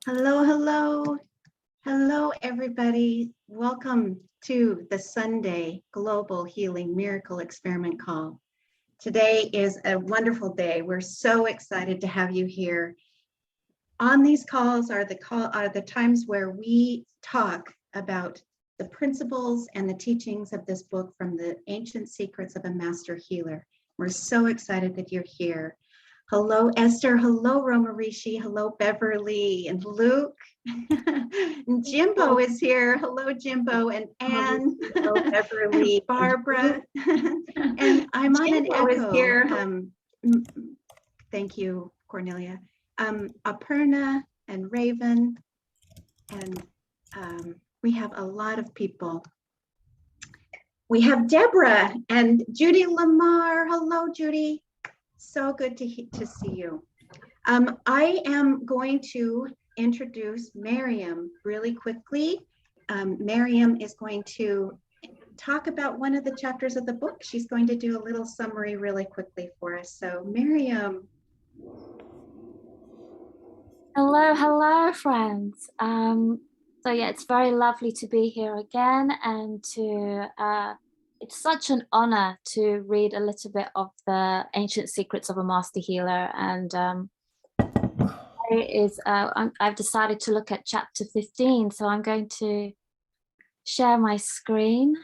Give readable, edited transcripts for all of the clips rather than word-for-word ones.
Hello, hello. Hello, everybody. Welcome to the Sunday Global Healing Miracle Experiment Call. Today is a wonderful day. We're so excited to have you here. On these calls are the times where we talk about the principles and the teachings of this book from the Ancient Secrets of a Master Healer. We're so excited that you're here. Hello, Esther. Hello, Roma Rishi. Hello, Beverly and Luke. And Jimbo is here. Hello, Jimbo and Anne. Hello, Beverly. Barbara. And I'm on an Jimbo is echo. here. Thank you, Cornelia. Aparna and Raven. And we have a lot of people. We have Deborah and Judy Lamar. Hello, Judy. So good to see you. I am going to introduce Miriam really quickly. Miriam is going to talk about one of the chapters of the book. She's going to do a little summary really quickly for us. So Miriam. Hello, friends. So yeah, it's very lovely to be here again and to it's such an honor to read a little bit of the Ancient Secrets of a Master Healer. And I've decided to look at chapter 15. So I'm going to share my screen.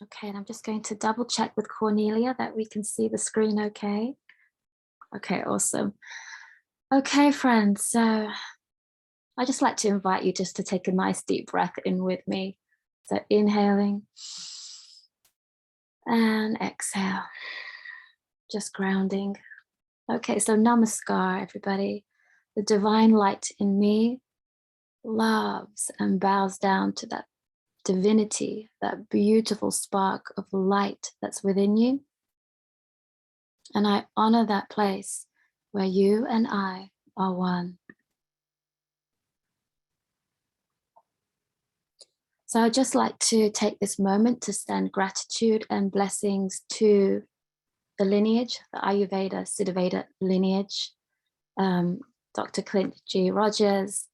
Okay, and I'm just going to double check with Cornelia that we can see the screen okay. Okay, awesome. Okay, friends, so I just like to invite you just to take a nice deep breath in with me. So inhaling and exhale, just grounding. Okay, so namaskar, everybody. The divine light in me loves and bows down to that divinity, that beautiful spark of light that's within you. And I honor that place where you and I are one. So I'd just like to take this moment to send gratitude and blessings to the lineage, the Ayurveda, Siddhaveda lineage, Dr. Clint G. Rogers,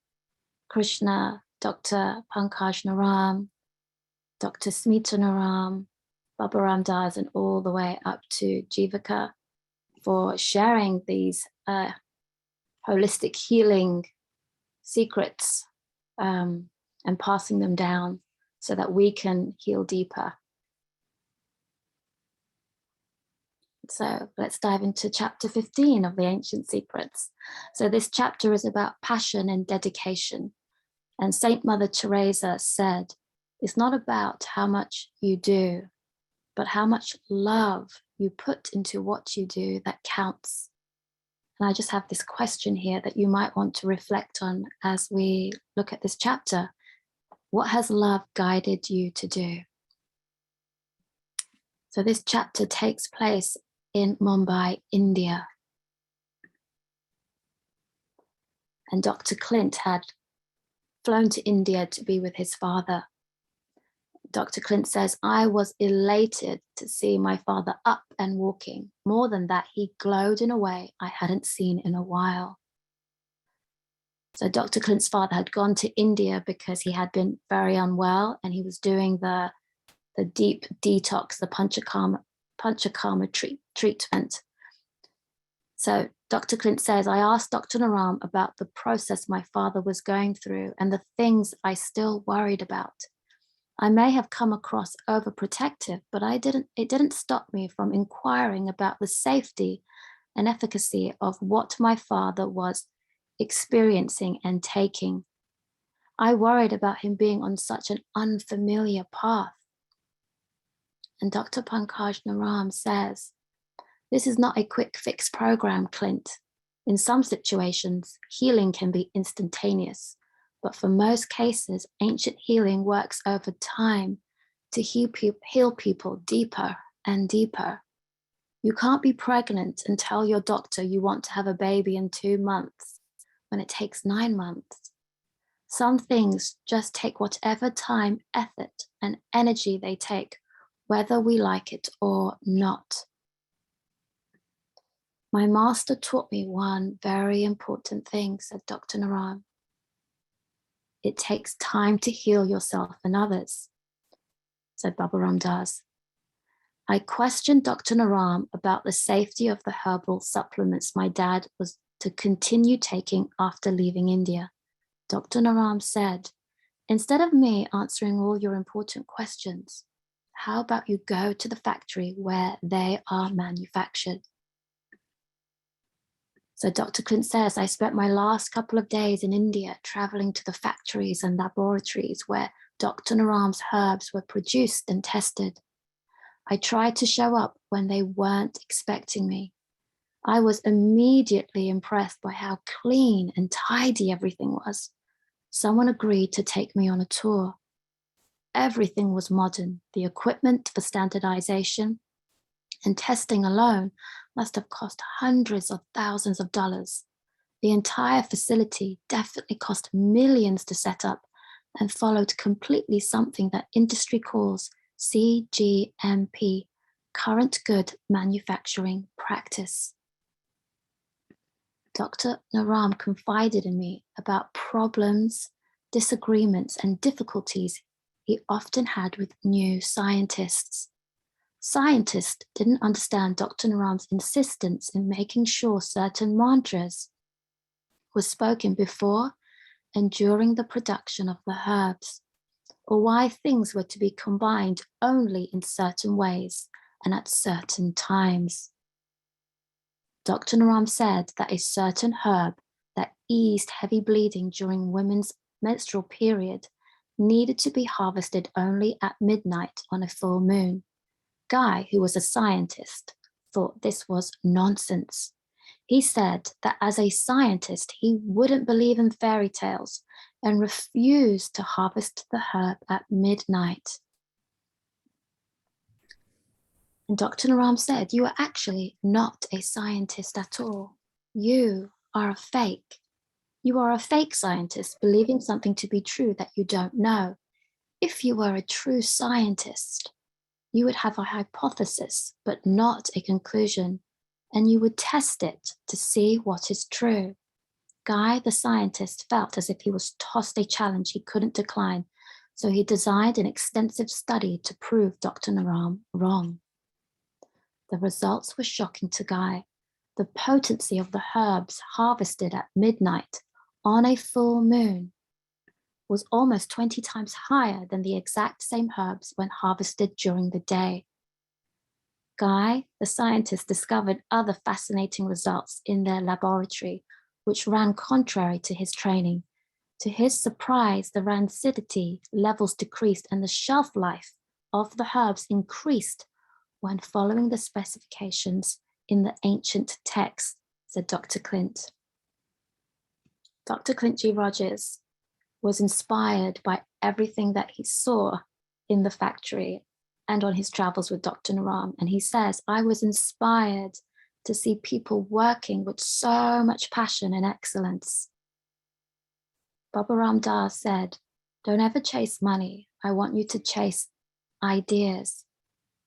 Krishna, Dr. Pankaj Naram, Dr. Smita Naram, Baba Ram Das, and all the way up to Jivaka for sharing these holistic healing secrets and passing them down so that we can heal deeper. So let's dive into chapter 15 of the Ancient Secrets. So this chapter is about passion and dedication. And Saint Mother Teresa said, it's not about how much you do, but how much love you put into what you do that counts. And I just have this question here that you might want to reflect on as we look at this chapter. What has love guided you to do? So this chapter takes place in Mumbai, India. And Dr. Clint had flown to India to be with his father. Dr. Clint says, I was elated to see my father up and walking. More than that, he glowed in a way I hadn't seen in a while. So Dr. Clint's father had gone to India because he had been very unwell and he was doing the deep detox, the Panchakarma treatment. So Dr. Clint says, I asked Dr. Naram about the process my father was going through and the things I still worried about. I may have come across overprotective, but it didn't stop me from inquiring about the safety and efficacy of what my father was experiencing and taking. I worried about him being on such an unfamiliar path. And Dr. Pankaj Naram says, this is not a quick fix program, Clint. In some situations, healing can be instantaneous, but for most cases, ancient healing works over time to heal people deeper and deeper. You can't be pregnant and tell your doctor you want to have a baby in 2 months when it takes 9 months. Some things just take whatever time, effort, and energy they take, whether we like it or not. My master taught me one very important thing, said Dr. Naram. It takes time to heal yourself and others, said Baba Ram Das. I questioned Dr. Naram about the safety of the herbal supplements my dad was to continue taking after leaving India. Dr. Naram said, instead of me answering all your important questions, how about you go to the factory where they are manufactured? So Dr. Clint says, I spent my last couple of days in India traveling to the factories and laboratories where Dr. Naram's herbs were produced and tested. I tried to show up when they weren't expecting me. I was immediately impressed by how clean and tidy everything was. Someone agreed to take me on a tour. Everything was modern. The equipment for standardization and testing alone must have cost hundreds of thousands of dollars. The entire facility definitely cost millions to set up and followed completely something that industry calls CGMP, Current Good Manufacturing Practice. Dr. Naram confided in me about problems, disagreements, and difficulties he often had with new scientists. Scientists didn't understand Dr. Naram's insistence in making sure certain mantras were spoken before and during the production of the herbs, or why things were to be combined only in certain ways and at certain times. Dr. Naram said that a certain herb that eased heavy bleeding during women's menstrual period needed to be harvested only at midnight on a full moon. Guy, who was a scientist, thought this was nonsense. He said that as a scientist, he wouldn't believe in fairy tales and refused to harvest the herb at midnight. And Dr. Naram said, you are actually not a scientist at all. You are a fake. You are a fake scientist believing something to be true that you don't know. If you were a true scientist, you would have a hypothesis, but not a conclusion, and you would test it to see what is true. Guy, the scientist, felt as if he was tossed a challenge he couldn't decline, so he designed an extensive study to prove Dr. Naram wrong. The results were shocking to Guy. The potency of the herbs harvested at midnight on a full moon was almost 20 times higher than the exact same herbs when harvested during the day. Guy, the scientist, discovered other fascinating results in their laboratory, which ran contrary to his training. To his surprise, the rancidity levels decreased and the shelf life of the herbs increased when following the specifications in the ancient text, said Dr. Clint. Dr. Clint G. Rogers was inspired by everything that he saw in the factory and on his travels with Dr. Naram. And he says, I was inspired to see people working with so much passion and excellence. Baba Ram Das said, don't ever chase money. I want you to chase ideas,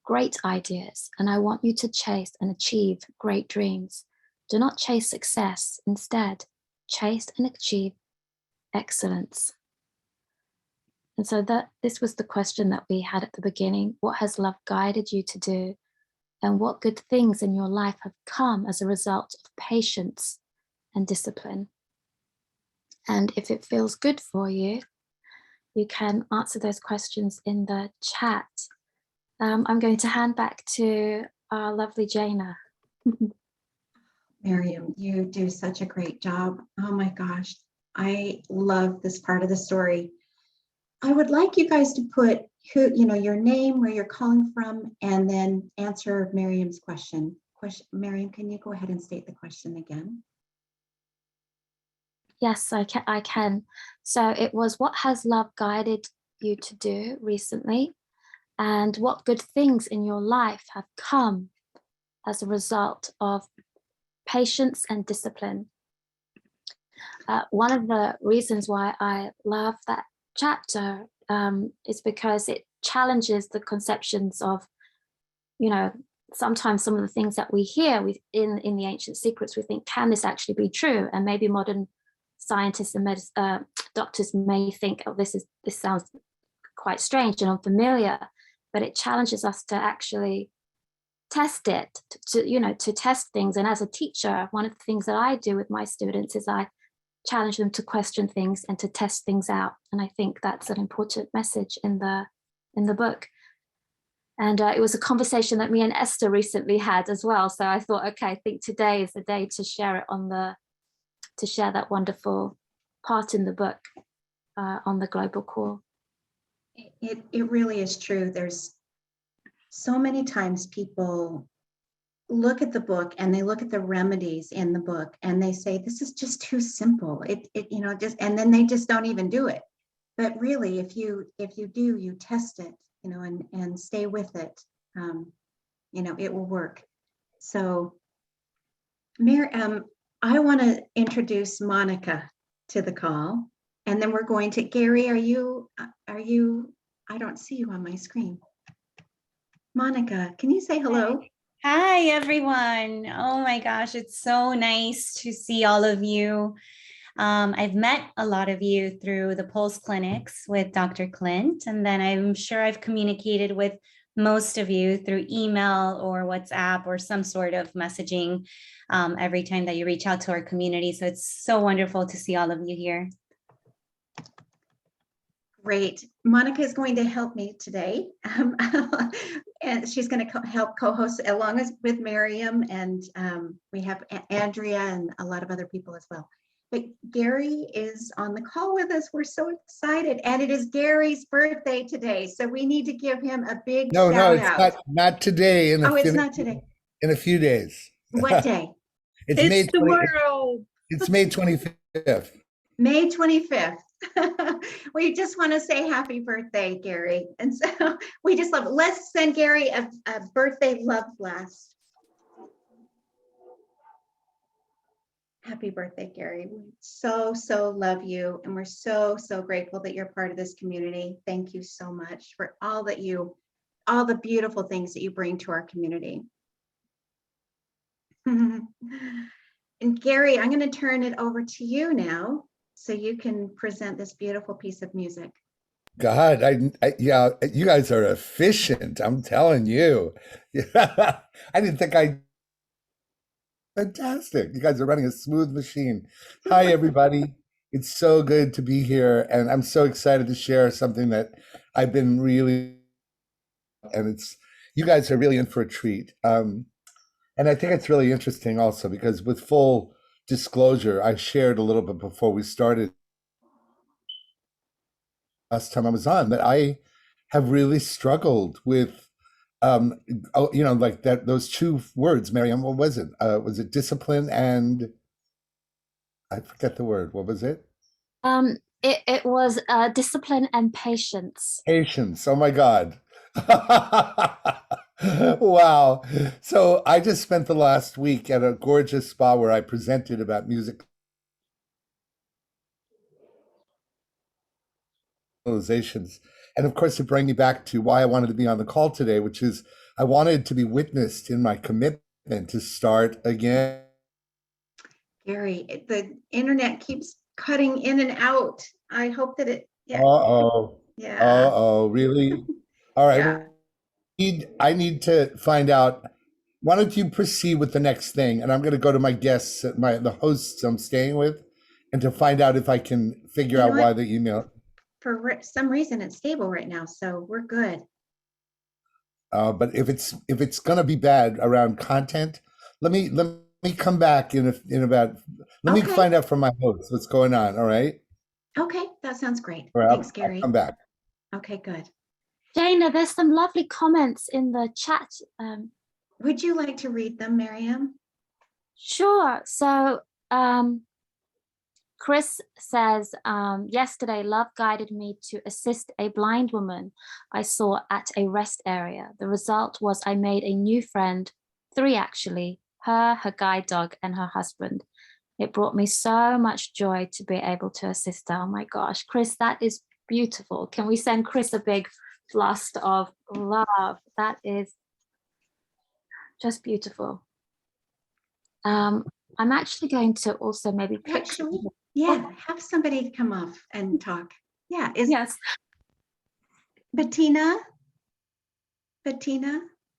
great ideas, and I want you to chase and achieve great dreams. Do not chase success. Instead, chase and achieve excellence. And so this was the question that we had at the beginning. What has love guided you to do? And what good things in your life have come as a result of patience and discipline? And if it feels good for you, you can answer those questions in the chat. I'm going to hand back to our lovely Jaina. Miriam, you do such a great job. Oh my gosh, I love this part of the story. I would like you guys to put your name, where you're calling from, and then answer Miriam's question. Miriam, can you go ahead and state the question again? Yes, I can. So it was, what has love guided you to do recently? And what good things in your life have come as a result of patience and discipline? One of the reasons why I love that chapter is because it challenges the conceptions of, sometimes some of the things that we hear in the ancient secrets, we think, can this actually be true? And maybe modern scientists and doctors may think, oh, this sounds quite strange and unfamiliar, but it challenges us to actually test it, to test things. And as a teacher, one of the things that I do with my students is I challenge them to question things and to test things out. And I think that's an important message in the book. And it was a conversation that me and Esther recently had as well. So I thought, okay, I think today is the day to share it to share that wonderful part in the book on the global call. It really is true. There's so many times people look at the book and they look at the remedies in the book and they say, this is just too simple. And then they just don't even do it. But really, if you do, you test it, and stay with it, it will work. So, I want to introduce Monica to the call, and then we're going to Gary. Are you? I don't see you on my screen. Monica, can you say hello? Hi, everyone. Oh my gosh, it's so nice to see all of you. I've met a lot of you through the Pulse clinics with Dr. Clint, and then I'm sure I've communicated with most of you through email or WhatsApp or some sort of messaging every time that you reach out to our community. So it's so wonderful to see all of you here. Great. Monica is going to help me today. And she's going to help co-host along with Miriam, and we have Andrea and a lot of other people as well. But Gary is on the call with us. We're so excited. And it is Gary's birthday today. So we need to give him a big shout out. No, it's not today. It's not today. In a few days. What day? It's tomorrow. It's May 25th. May 25th. We just want to say happy birthday, Gary. And so we just love it. Let's send Gary a birthday love blast. Happy birthday, Gary. We so love you. And we're so grateful that you're part of this community. Thank you so much for all the beautiful things that you bring to our community. And Gary, I'm going to turn it over to you now so you can present this beautiful piece of music. God, yeah, you guys are efficient. I'm telling you. I didn't think Fantastic. You guys are running a smooth machine. Hi, everybody. It's so good to be here. And I'm so excited to share something that I've been you guys are really in for a treat. And I think it's really interesting also because with full disclosure, I shared a little bit before we started last time I was on that I have really struggled with like that, those two words, Miriam, what was it? Was it discipline and I forget the word. What was it? It was discipline and patience. Patience. Oh my God. Wow. So I just spent the last week at a gorgeous spa where I presented about music realizations. And of course, it brought me back to why I wanted to be on the call today, which is I wanted to be witnessed in my commitment to start again. Gary, the internet keeps cutting in and out. I hope that it. Yeah. Uh-oh. Yeah. Uh-oh, really? All right. Yeah. I need to find out. Why don't you proceed with the next thing? And I'm going to go to my guests, the hosts I'm staying with, and to find out if I can figure out why the email. For some reason, it's stable right now, so we're good. But if it's going to be bad around content, let me come back in about. Let me find out from my host what's going on. All right. Okay, that sounds great. Right, Thanks, Gary. I'll come back. Okay, good. Jana, there's some lovely comments in the chat. Would you like to read them, Miriam? Sure. So Chris says, yesterday, love guided me to assist a blind woman I saw at a rest area. The result was I made a new friend, 3 actually, her guide dog, and her husband. It brought me so much joy to be able to assist her. Oh my gosh, Chris, that is beautiful. Can we send Chris a big blast of love? That is Just beautiful. I'm actually going to also maybe pick. Actually, yeah, have somebody come off and talk. Yeah, is Yes. Bettina,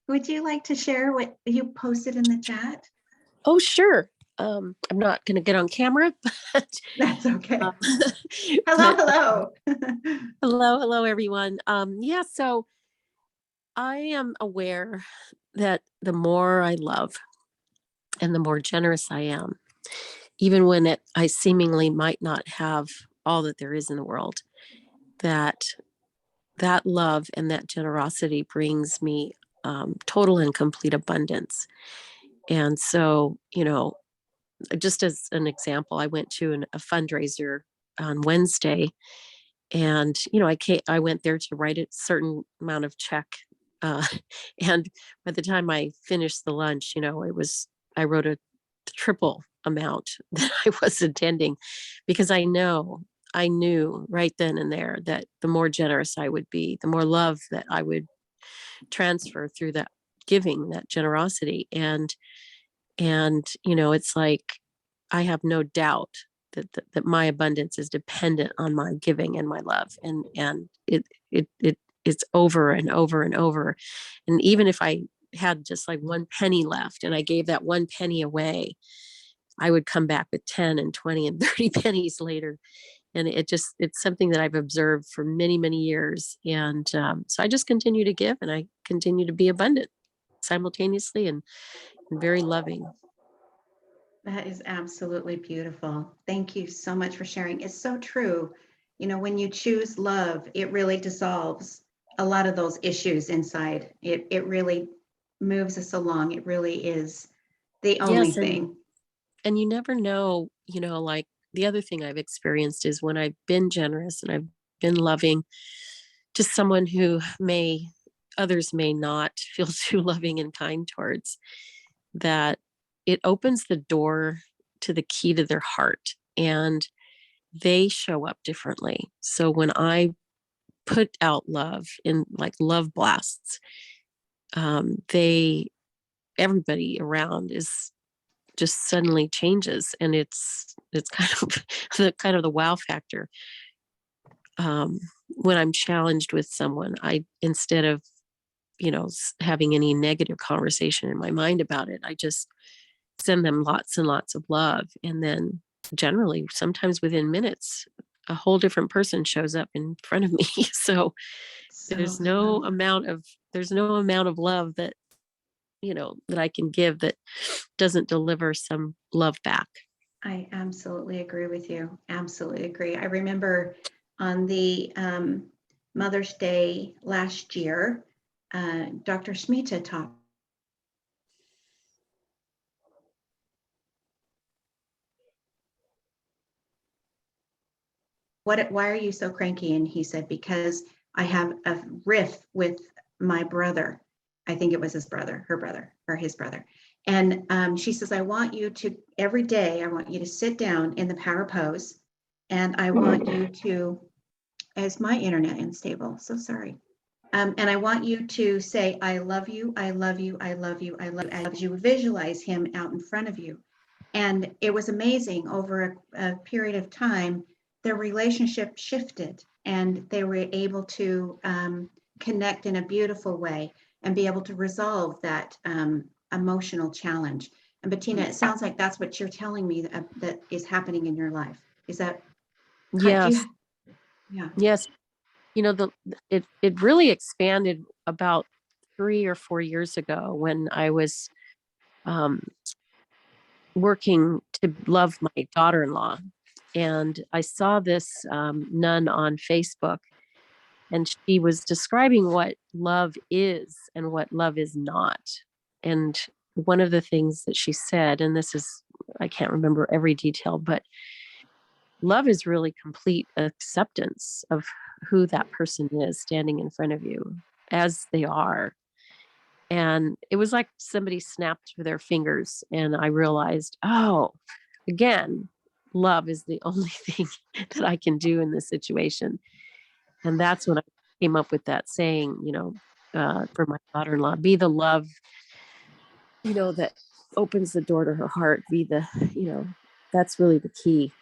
would you like to share what you posted in the chat? Oh, sure. I'm not going to get on camera, but That's okay. um, Hello. hello, everyone. Yeah, so I am aware that the more I love and the more generous I am, even when I seemingly might not have all that there is in the world, that love and that generosity brings me total and complete abundance. And so, just as an example, I went to a fundraiser on Wednesday, and I went there to write a certain amount of check, uh, and by the time I finished the lunch, I wrote a triple amount that I was intending, because I knew right then and there that the more generous I would be, the more love that I would transfer through that giving, that generosity. And it's like, I have no doubt that my abundance is dependent on my giving and my love, and it's over and over and over. And even if I had just like one penny left and I gave that one penny away, I would come back with 10 and 20 and 30 pennies later. And it's something that I've observed for many, many years. And so I just continue to give, and I continue to be abundant simultaneously, and very loving. That is absolutely beautiful. Thank you so much for sharing. It's so true. When you choose love, it really dissolves a lot of those issues inside. It really moves us along. It really is the only Yes, thing. and you never know, like the other thing I've experienced is when I've been generous and I've been loving to someone who others may not feel too loving and kind towards, that it opens the door to the key to their heart, and they show up differently. So when I put out love in like love blasts, everybody around is just suddenly changes, and it's kind of the wow factor. When I'm challenged with someone, I, instead of having any negative conversation in my mind about it, I just send them lots and lots of love, and then generally sometimes within minutes a whole different person shows up in front of me. So there's no amount of love that that I can give that doesn't deliver some love back. I absolutely agree with you. Absolutely agree. I remember on the Mother's Day last year, Dr. Smita talked. Why are you so cranky? And he said, because I have a riff with my brother. I think it was his brother, her brother, or his brother. And she says, I want you to, every day, I want you to sit down in the power pose. And I want you to, is my internet unstable? So sorry. And I want you to say, I love you, I love you, I love you, I love you, as you visualize him out in front of you. And it was amazing. Over a period of time, their relationship shifted, and they were able to connect in a beautiful way and be able to resolve that emotional challenge. And Bettina, it sounds like that's what you're telling me that is happening in your life. Is that correct? Yes. Yeah. Yes. It really expanded about 3 or 4 years ago, when I was working to love my daughter-in-law, and I saw this nun on Facebook, and she was describing what love is and what love is not. And one of the things that she said, and this is, I can't remember every detail, but love is really complete acceptance of who that person is standing in front of you as they are. And it was like somebody snapped their fingers, and I realized, oh, again, love is the only thing that I can do in this situation. And that's when I came up with that saying, for my daughter-in-law, be the love that opens the door to her heart be the, that's really the key.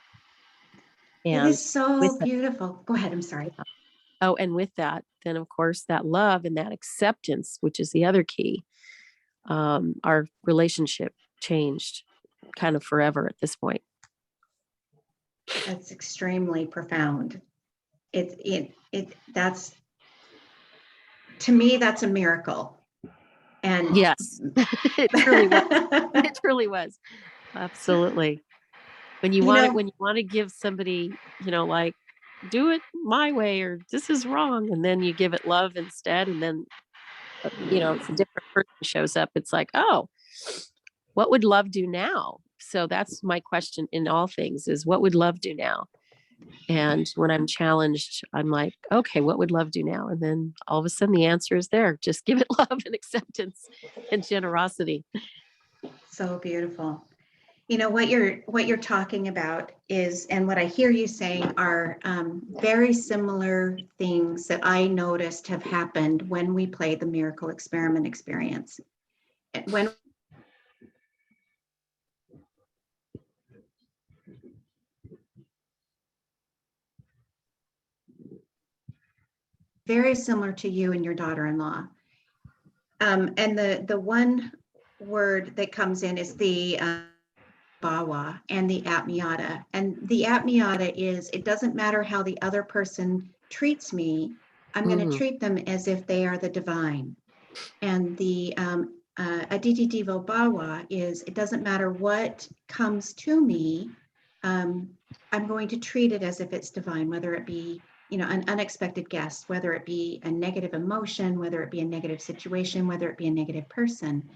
It And is so with that, beautiful. Go ahead. I'm sorry. and with that, then of course that love and that acceptance, which is the other key, our relationship changed kind of forever at this point. That's extremely profound. That's, to me, that's a miracle. And Yes, it truly was. It truly was. Absolutely. When you want to give somebody, like, do it my way or this is wrong, and then you give it love instead, and then it's a different person shows up. It's like, oh, what would love do now? So that's my question in all things is what would love do now? And when I'm challenged, I'm like, okay, what would love do now? And then all of a sudden the answer is there. Just give it love and acceptance and generosity. so beautiful. What you're talking about is, and what I hear you saying are very similar things that I noticed have happened when we play the Miracle Experiment experience. When very similar to you and your daughter-in-law. And the one word that comes in is the Bawa and the Atmiata. And the Atmiata is, it doesn't matter how the other person treats me, I'm going to treat them as if they are the divine. And the Aditi Devo Bawa is, it doesn't matter what comes to me, I'm going to treat it as if it's divine, whether it be an unexpected guest, whether it be a negative emotion, whether it be a negative situation, whether it be a negative person.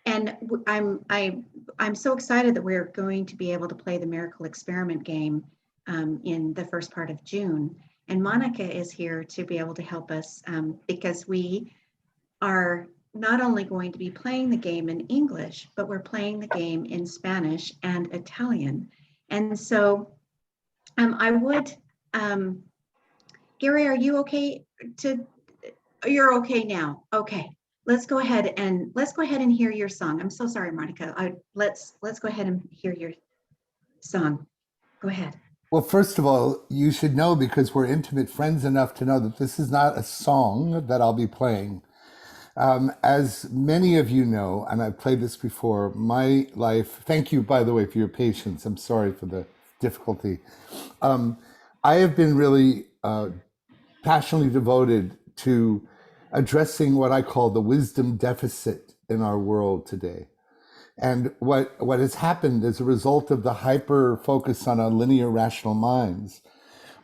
And I'm so excited that we're going to be able to play the Miracle Experiment game in the first part of June. And Monica is here to be able to help us because we are not only going to be playing the game in English, but we're playing the game in Spanish and Italian. And so I would, Gary, are you okay you're okay now? Okay. Let's go ahead and hear your song. I'm so sorry, Monica. Let's go ahead and hear your song. Go ahead. Well, first of all, you should know, because we're intimate friends enough to know that this is not a song that I'll be playing. As many of you know, and I've played this before, my life, thank you, by the way, for your patience. I'm sorry for the difficulty. I have been really passionately devoted to addressing what I call the wisdom deficit in our world today. And what has happened as a result of the hyper focus on our linear rational minds,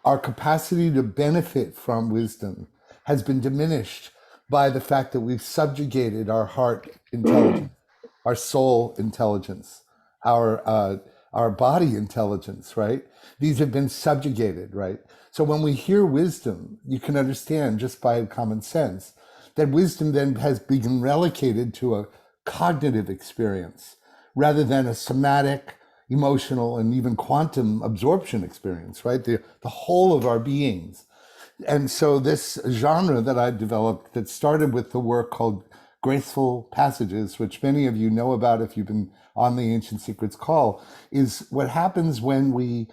our capacity to benefit from wisdom has been diminished by the fact that we've subjugated our heart intelligence, our soul intelligence, our body intelligence, right? These have been subjugated, right? So when we hear wisdom, you can understand just by common sense that wisdom then has been relegated to a cognitive experience rather than a somatic, emotional, and even quantum absorption experience, right? The whole of our beings. And so this genre that I developed that started with the work called Graceful Passages, which many of you know about if you've been on the Ancient Secrets call, is what happens when we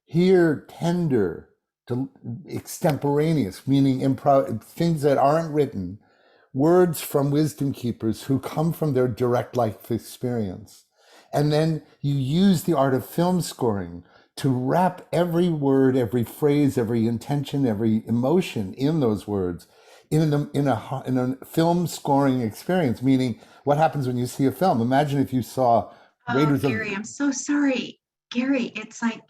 hear tender, extemporaneous, meaning improv, things that aren't written, words from wisdom keepers who come from their direct life experience. And then you use the art of film scoring to wrap every word, every phrase, every intention, every emotion in those words in a film scoring experience, meaning what happens when you see a film. Imagine if you saw Raiders of... Gary, I'm so sorry. Gary, it's like...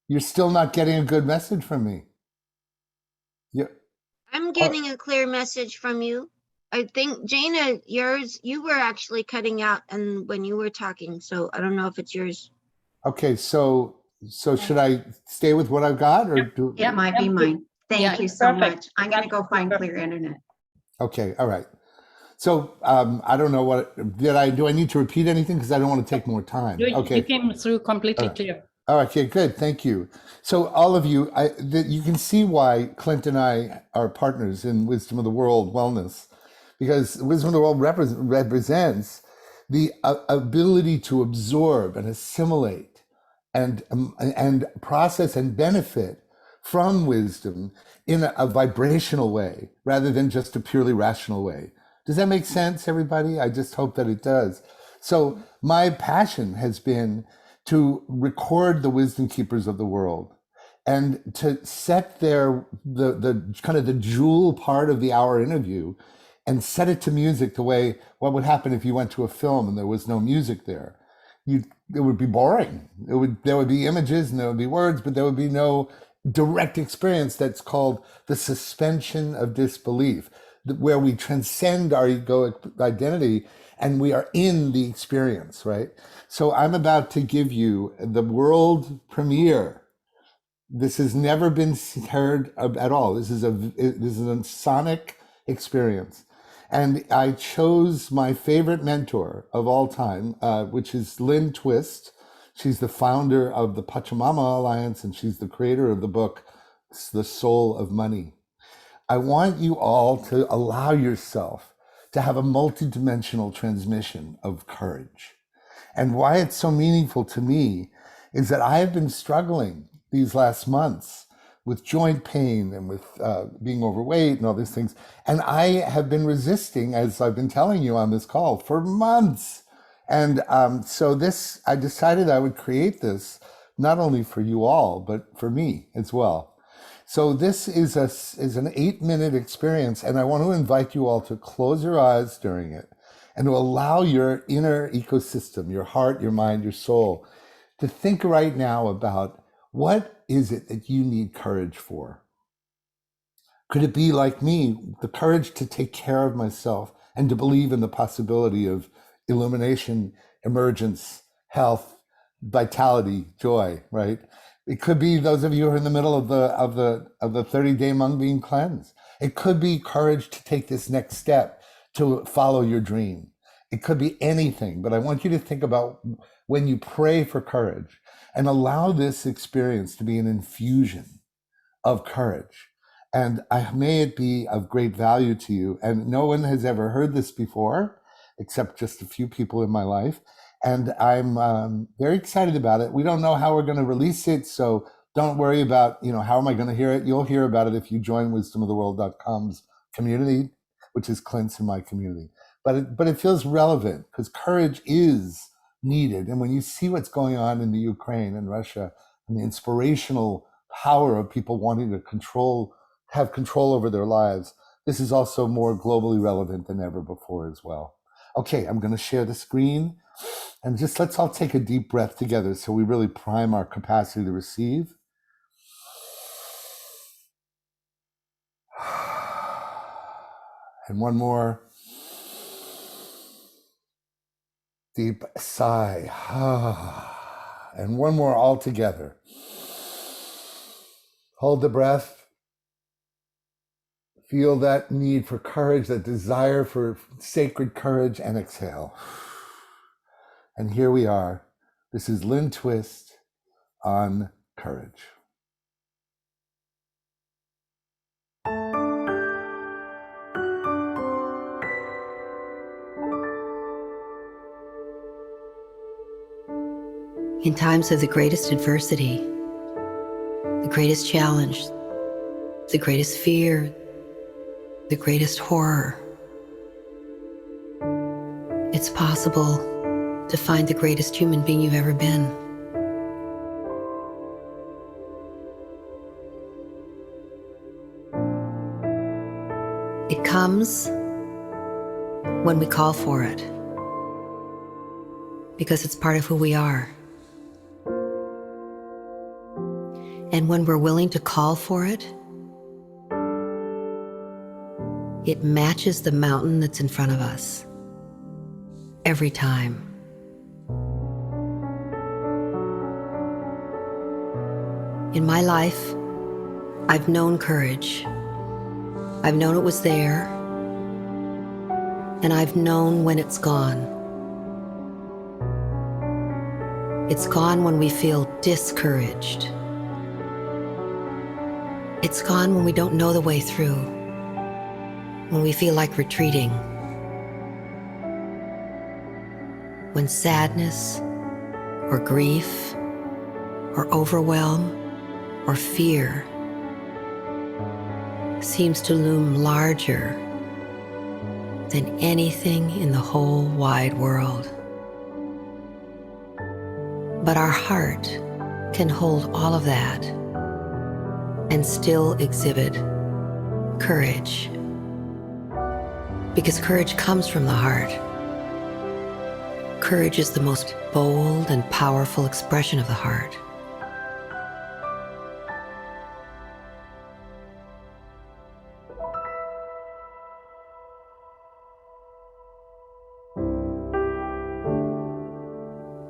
You're still not getting a good message from me. I'm getting a clear message from you. I think, Jana, you were actually cutting out and when you were talking, so I don't know if it's yours. Okay, so should I stay with what I've got, or do... It might be mine. Thank you so much. I'm going to go find clear internet. Okay, all right. So I don't know what do I need to repeat anything, because I don't want to take more time. Okay, You came through completely clear. all right, okay, good, thank you. So all of you, you can see why Clint and I are partners in Wisdom of the World Wellness, because Wisdom of the World represents the ability to absorb and assimilate and process and benefit from wisdom in a vibrational way rather than just a purely rational way. Does that make sense, everybody? I just hope that it does. So my passion has been to record the wisdom keepers of the world and to set the kind of the jewel part of the hour interview and set it to music the way what would happen if you went to a film and there was no music there. It would be boring. There would be images and there would be words, but there would be no direct experience. That's called the suspension of disbelief, where we transcend our egoic identity and we are in the experience, right? So I'm about to give you the world premiere. This has never been heard at all. This is a sonic experience. And I chose my favorite mentor of all time, which is Lynn Twist. She's the founder of the Pachamama Alliance, and she's the creator of the book, The Soul of Money. I want you all to allow yourself to have a multidimensional transmission of courage. And why it's so meaningful to me is that I have been struggling these last months with joint pain and with being overweight and all these things. And I have been resisting, as I've been telling you on this call, for months. And so I decided I would create this, not only for you all, but for me as well. So this is an 8-minute experience, and I want to invite you all to close your eyes during it and to allow your inner ecosystem, your heart, your mind, your soul, to think right now about what is it that you need courage for? Could it be, like me, the courage to take care of myself and to believe in the possibility of illumination, emergence, health, vitality, joy, right? It could be those of you who are in the middle of the 30-day mung bean cleanse. It could be courage to take this next step to follow your dream. It could be anything, but I want you to think about when you pray for courage and allow this experience to be an infusion of courage. And may it be of great value to you. And no one has ever heard this before, except just a few people in my life. And I'm very excited about it. We don't know how we're going to release it, so don't worry about, how am I going to hear it? You'll hear about it if you join wisdomoftheworld.com's community, which is Clint's and my community. But it feels relevant because courage is needed. And when you see what's going on in the Ukraine and Russia and the inspirational power of people wanting to have control over their lives, this is also more globally relevant than ever before as well. Okay, I'm going to share the screen and just let's all take a deep breath together so we really prime our capacity to receive. And one more deep sigh. And one more all together. Hold the breath. Feel that need for courage, that desire for sacred courage, and exhale. And here we are. This is Lynn Twist on courage. In times of the greatest adversity, the greatest challenge, the greatest fear, the greatest horror, it's possible to find the greatest human being you've ever been. It comes when we call for it, because it's part of who we are. And when we're willing to call for it, it matches the mountain that's in front of us every time. In my life, I've known courage. I've known it was there, and I've known when it's gone. It's gone when we feel discouraged. It's gone when we don't know the way through, when we feel like retreating. when sadness or grief or overwhelm or fear seems to loom larger than anything in the whole wide world. But our heart can hold all of that and still exhibit courage, because courage comes from the heart. Courage is the most bold and powerful expression of the heart.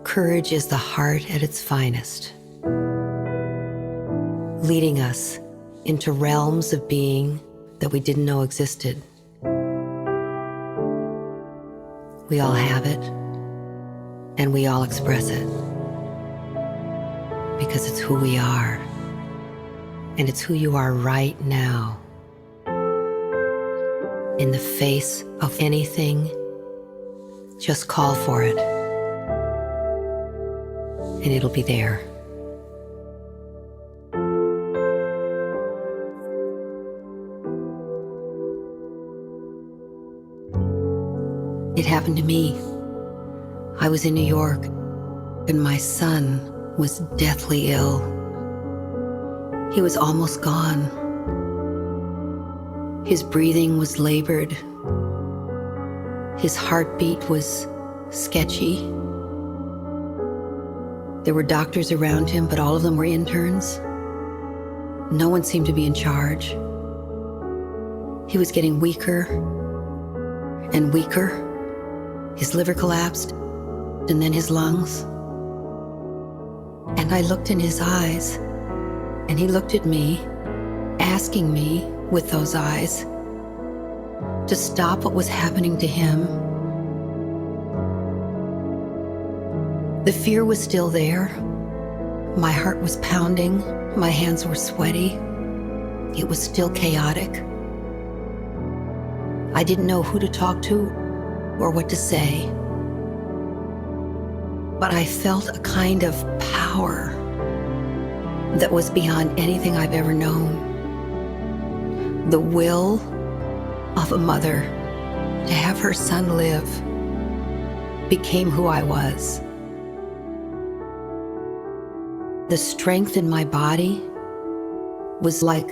Courage is the heart at its finest, leading us into realms of being that we didn't know existed. We all have it, and we all express it, because it's who we are, and it's who you are right now. In the face of anything, just call for it, and it'll be there. It happened to me. I was in New York, and my son was deathly ill. He was almost gone. His breathing was labored. His heartbeat was sketchy. There were doctors around him, but all of them were interns. No one seemed to be in charge. He was getting weaker and weaker. His liver collapsed, and then his lungs. And I looked in his eyes, and he looked at me, asking me with those eyes to stop what was happening to him. The fear was still there. My heart was pounding. My hands were sweaty. It was still chaotic. I didn't know who to talk to or what to say. But I felt a kind of power that was beyond anything I've ever known. The will of a mother to have her son live became who I was. The strength in my body was like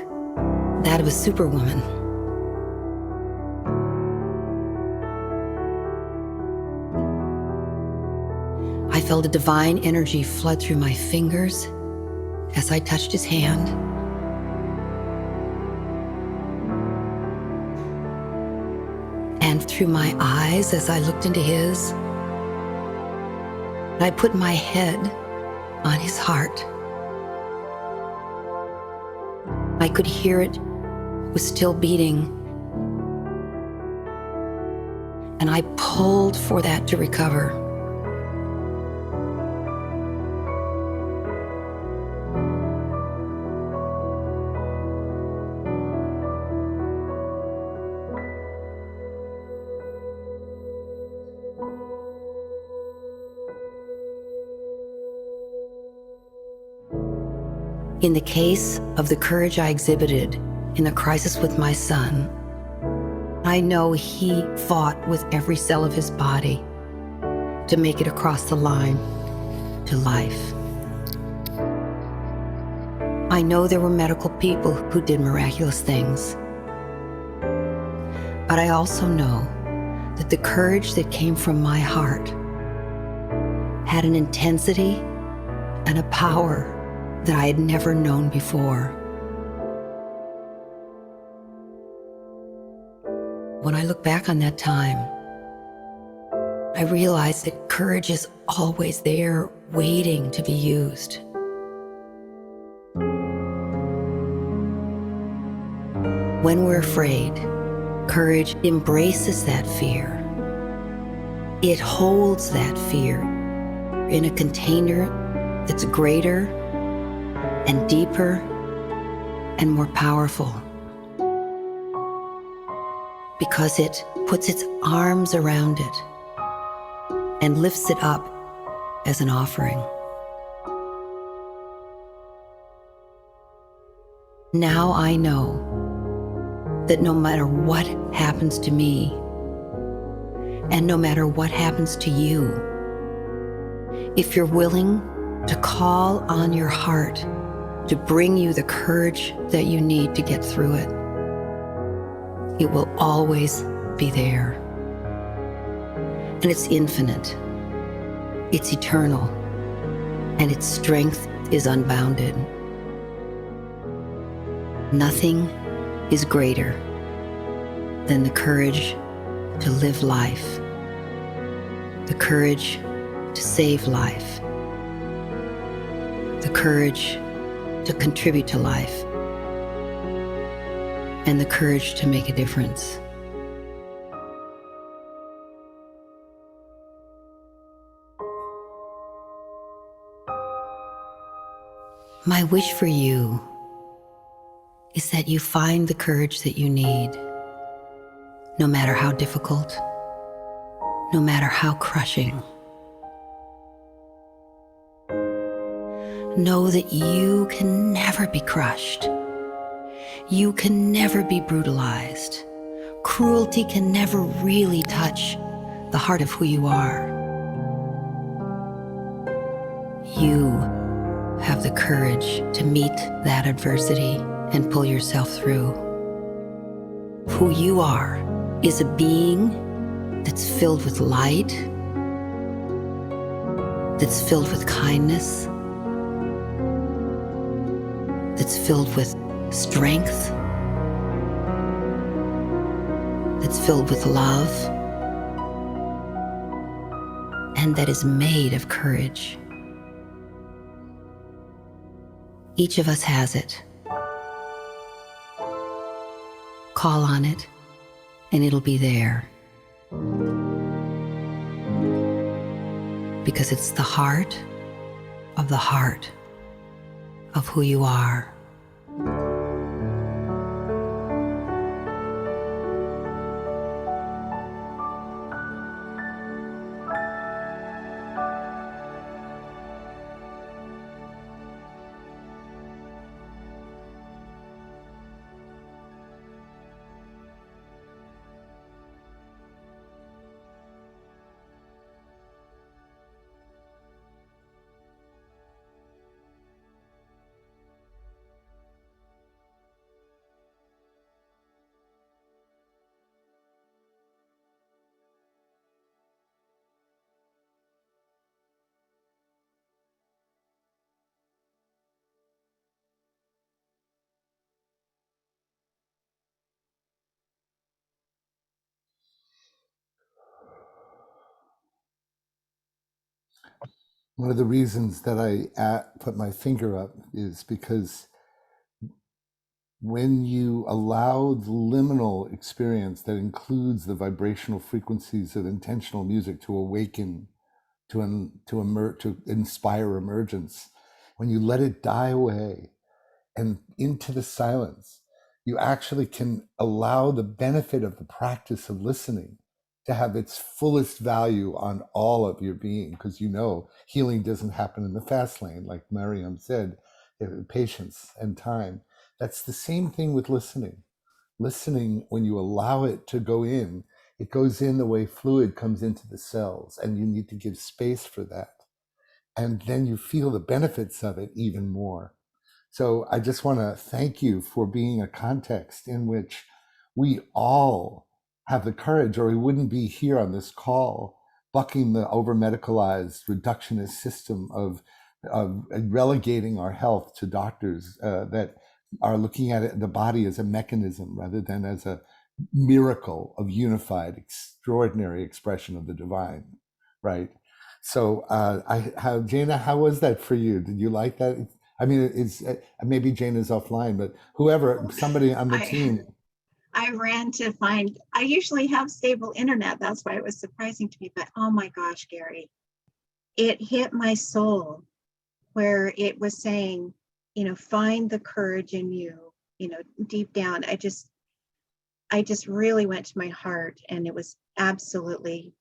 that of a superwoman. I felt a divine energy flood through my fingers as I touched his hand. And through my eyes as I looked into his. I put my head on his heart. I could hear it was still beating. And I pulled for that to recover. In the case of the courage I exhibited in the crisis with my son, I know he fought with every cell of his body to make it across the line to life. I know there were medical people who did miraculous things. But I also know that the courage that came from my heart had an intensity and a power that I had never known before. When I look back on that time, I realize that courage is always there, waiting to be used. When we're afraid, courage embraces that fear. It holds that fear in a container that's greater and deeper and more powerful, because it puts its arms around it and lifts it up as an offering. Now I know that no matter what happens to me, and no matter what happens to you, if you're willing to call on your heart to bring you the courage that you need to get through it, it will always be there. And it's infinite, it's eternal, and its strength is unbounded. Nothing is greater than the courage to live life, the courage to save life, the courage to contribute to life, and the courage to make a difference. My wish for you is that you find the courage that you need, no matter how difficult, no matter how crushing. Know that you can never be crushed. You can never be brutalized. Cruelty can never really touch the heart of who you are. You have the courage to meet that adversity and pull yourself through. Who you are is a being that's filled with light, that's filled with kindness, that's filled with strength, that's filled with love, and that is made of courage. Each of us has it. Call on it, and it'll be there. Because it's the heart of who you are. One of the reasons that I put my finger up is because when you allow the liminal experience that includes the vibrational frequencies of intentional music to awaken, to inspire emergence, when you let it die away and into the silence, you actually can allow the benefit of the practice of listening to have its fullest value on all of your being, because you know healing doesn't happen in the fast lane, like Mariam said, patience and time. That's the same thing with listening. Listening, when you allow it to go in, it goes in the way fluid comes into the cells, and you need to give space for that. And then you feel the benefits of it even more. So I just want to thank you for being a context in which we all have the courage, or we wouldn't be here on this call, bucking the over-medicalized reductionist system of relegating our health to doctors that are looking at the body as a mechanism rather than as a miracle of unified, extraordinary expression of the divine, right? So Jana, how was that for you? Did you like that? I mean, it's maybe Jana's offline, but whoever, somebody on the team. I ran to find, I usually have stable internet. That's why it was surprising to me, but oh my gosh, Gary, it hit my soul where it was saying, you know, find the courage in you, you know, deep down. I just really went to my heart, and it was absolutely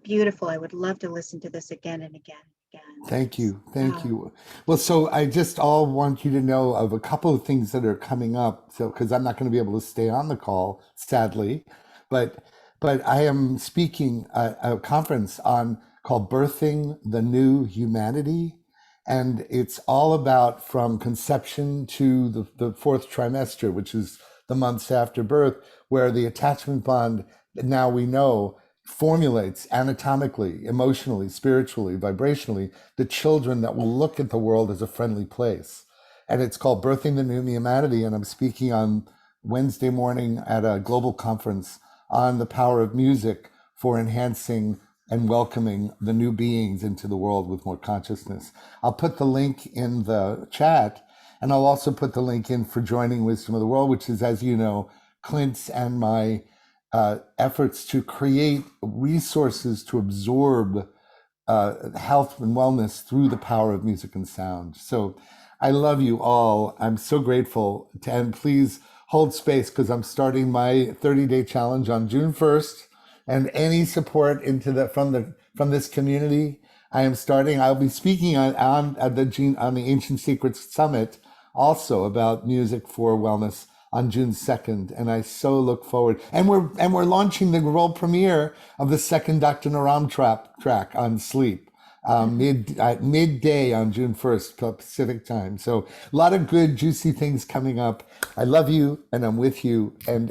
Beautiful. I would love to listen to this again and again and again. Thank you. Thank Wow. you. Well, so I just all want you to know of a couple of things that are coming up. So, because I'm not going to be able to stay on the call, sadly, but I am speaking at a conference on called Birthing the New Humanity. And it's all about from conception to the fourth trimester, which is the months after birth, where the attachment bond, now we know, formulates anatomically, emotionally, spiritually, vibrationally, the children that will look at the world as a friendly place. And it's called Birthing the New Humanity. And I'm speaking on Wednesday morning at a global conference on the power of music for enhancing and welcoming the new beings into the world with more consciousness. I'll put the link in the chat, and I'll also put the link in for joining Wisdom of the World, which is, as you know, Clint's and my efforts to create resources to absorb health and wellness through the power of music and sound. So I love you all. I'm so grateful. And please hold space because I'm starting my 30-day challenge on June 1st. And any support into from this community, I am starting. I'll be speaking on the Ancient Secrets Summit also about music for wellness on June 2nd, and I so look forward. And we're launching the world premiere of the second Dr. Naram track on sleep, midday on June 1st Pacific time. So a lot of good juicy things coming up. I love you, and I'm with you. And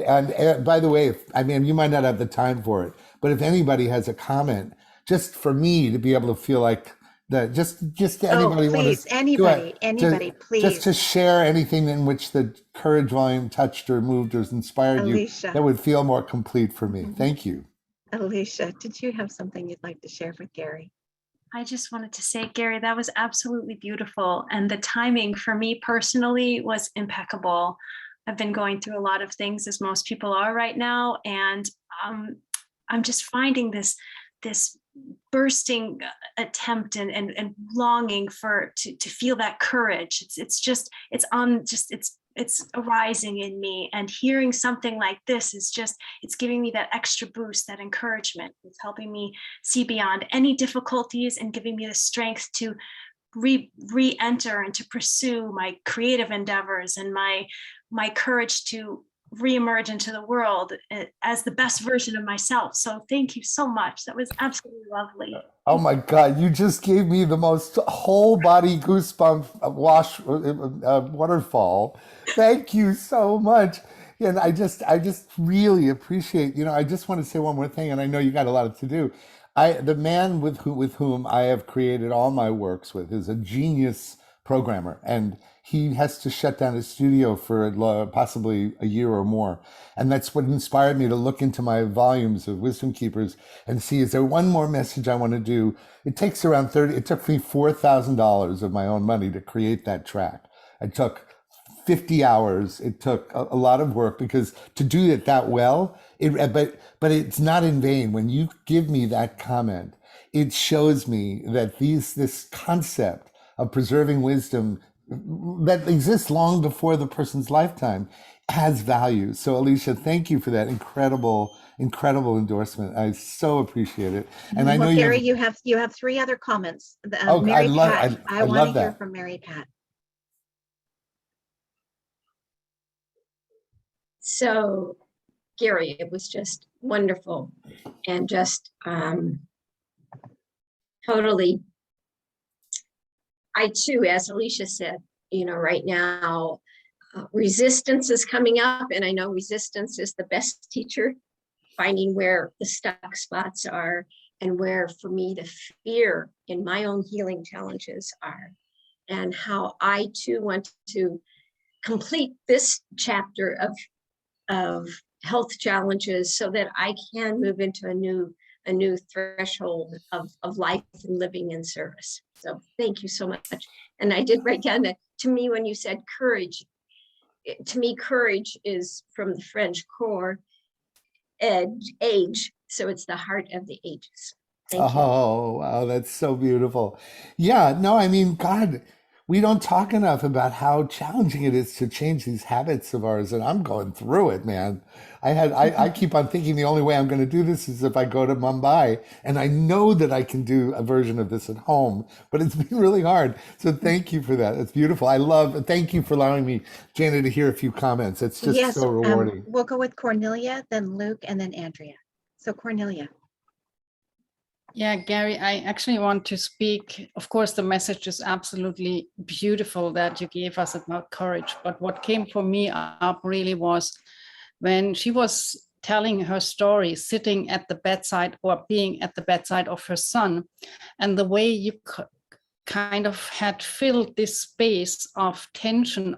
by the way, you might not have the time for it, but if anybody has a comment, just for me to be able to feel like that, just anybody want please, to anybody, please. just to share anything in which the courage volume touched or moved or inspired you, Alicia. that would feel more complete for me. Thank you. Alicia, did you have something you'd like to share with Gary? I just wanted to say, Gary, that was absolutely beautiful. And the timing for me personally was impeccable. I've been going through a lot of things, as most people are right now. And I'm just finding this bursting attempt and longing to feel that courage. It's arising in me, and hearing something like this it's giving me that extra boost, that encouragement. It's helping me see beyond any difficulties and giving me the strength to re-enter and to pursue my creative endeavors and my courage to reemerge into the world as the best version of myself. So thank you so much. That was absolutely lovely. Oh my God, you just gave me the most whole body goosebump waterfall. Thank you so much. And I just really appreciate, I just want to say one more thing, and I know you got a lot to do. The man with whom I have created all my works with is a genius programmer, and he has to shut down his studio for possibly a year or more. And that's what inspired me to look into my volumes of Wisdom Keepers and see, is there one more message I want to do? It takes around it took me $4,000 of my own money to create that track. It took 50 hours. It took a lot of work, because to do it that well, but it's not in vain. When you give me that comment, it shows me that this concept of preserving wisdom that exists long before the person's lifetime has value. So Alicia, thank you for that incredible endorsement. I so appreciate it. And I know Gary, you have 3 other comments. Mary Pat. I want to hear from Mary Pat. So, Gary, it was just wonderful, and just totally. I too, as Alicia said, right now, resistance is coming up, and I know resistance is the best teacher, finding where the stuck spots are and where, for me, the fear in my own healing challenges are, and how I too want to complete this chapter of health challenges so that I can move into a new threshold of life and living in service. So thank you so much. And I did write down that, to me, when you said courage, to me, courage is from the French core, age. So it's the heart of the ages. Thank you. Oh, wow, that's so beautiful. Yeah, no, God, we don't talk enough about how challenging it is to change these habits of ours. And I'm going through it, man. I keep on thinking the only way I'm going to do this is if I go to Mumbai, and I know that I can do a version of this at home, but it's been really hard. So thank you for that. It's beautiful. Thank you for allowing me, Jana, to hear a few comments. It's just Yes, so rewarding. we'll go with Cornelia, then Luke, and then Andrea. So Cornelia. Yeah, Gary, I actually want to speak. Of course, the message is absolutely beautiful that you gave us about courage. But what came for me up really was when she was telling her story, sitting at the bedside or being at the bedside of her son, and the way you kind of had filled this space of tension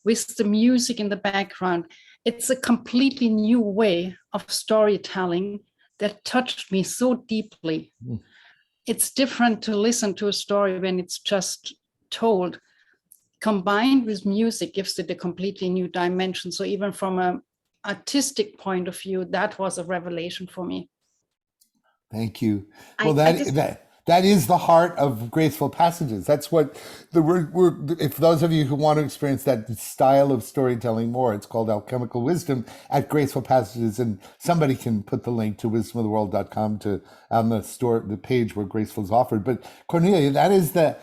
with the music in the background. It's a completely new way of storytelling that touched me so deeply. It's different to listen to a story when it's just told. Combined with music gives it a completely new dimension. So even from an artistic point of view, that was a revelation for me. Thank you. Well, that is the heart of Graceful Passages. That's what if those of you who want to experience that style of storytelling more, it's called Alchemical Wisdom at Graceful Passages. And somebody can put the link to wisdomoftheworld.com on the page where Graceful is offered. But Cornelia, that is the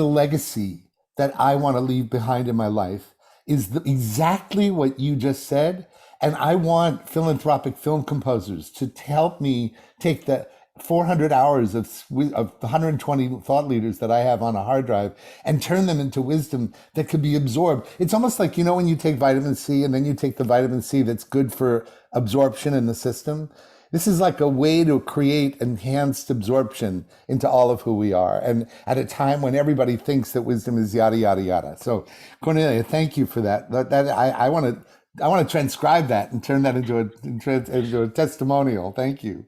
legacy that I want to leave behind in my life, is exactly what you just said. And I want philanthropic film composers to help me take the 400 hours of the 120 thought leaders that I have on a hard drive and turn them into wisdom that could be absorbed. It's almost like, when you take vitamin C and then you take the vitamin C that's good for absorption in the system. This is like a way to create enhanced absorption into all of who we are. And at a time when everybody thinks that wisdom is yada, yada, yada. So Cornelia, thank you for that. I want to transcribe that and turn that into a testimonial. Thank you.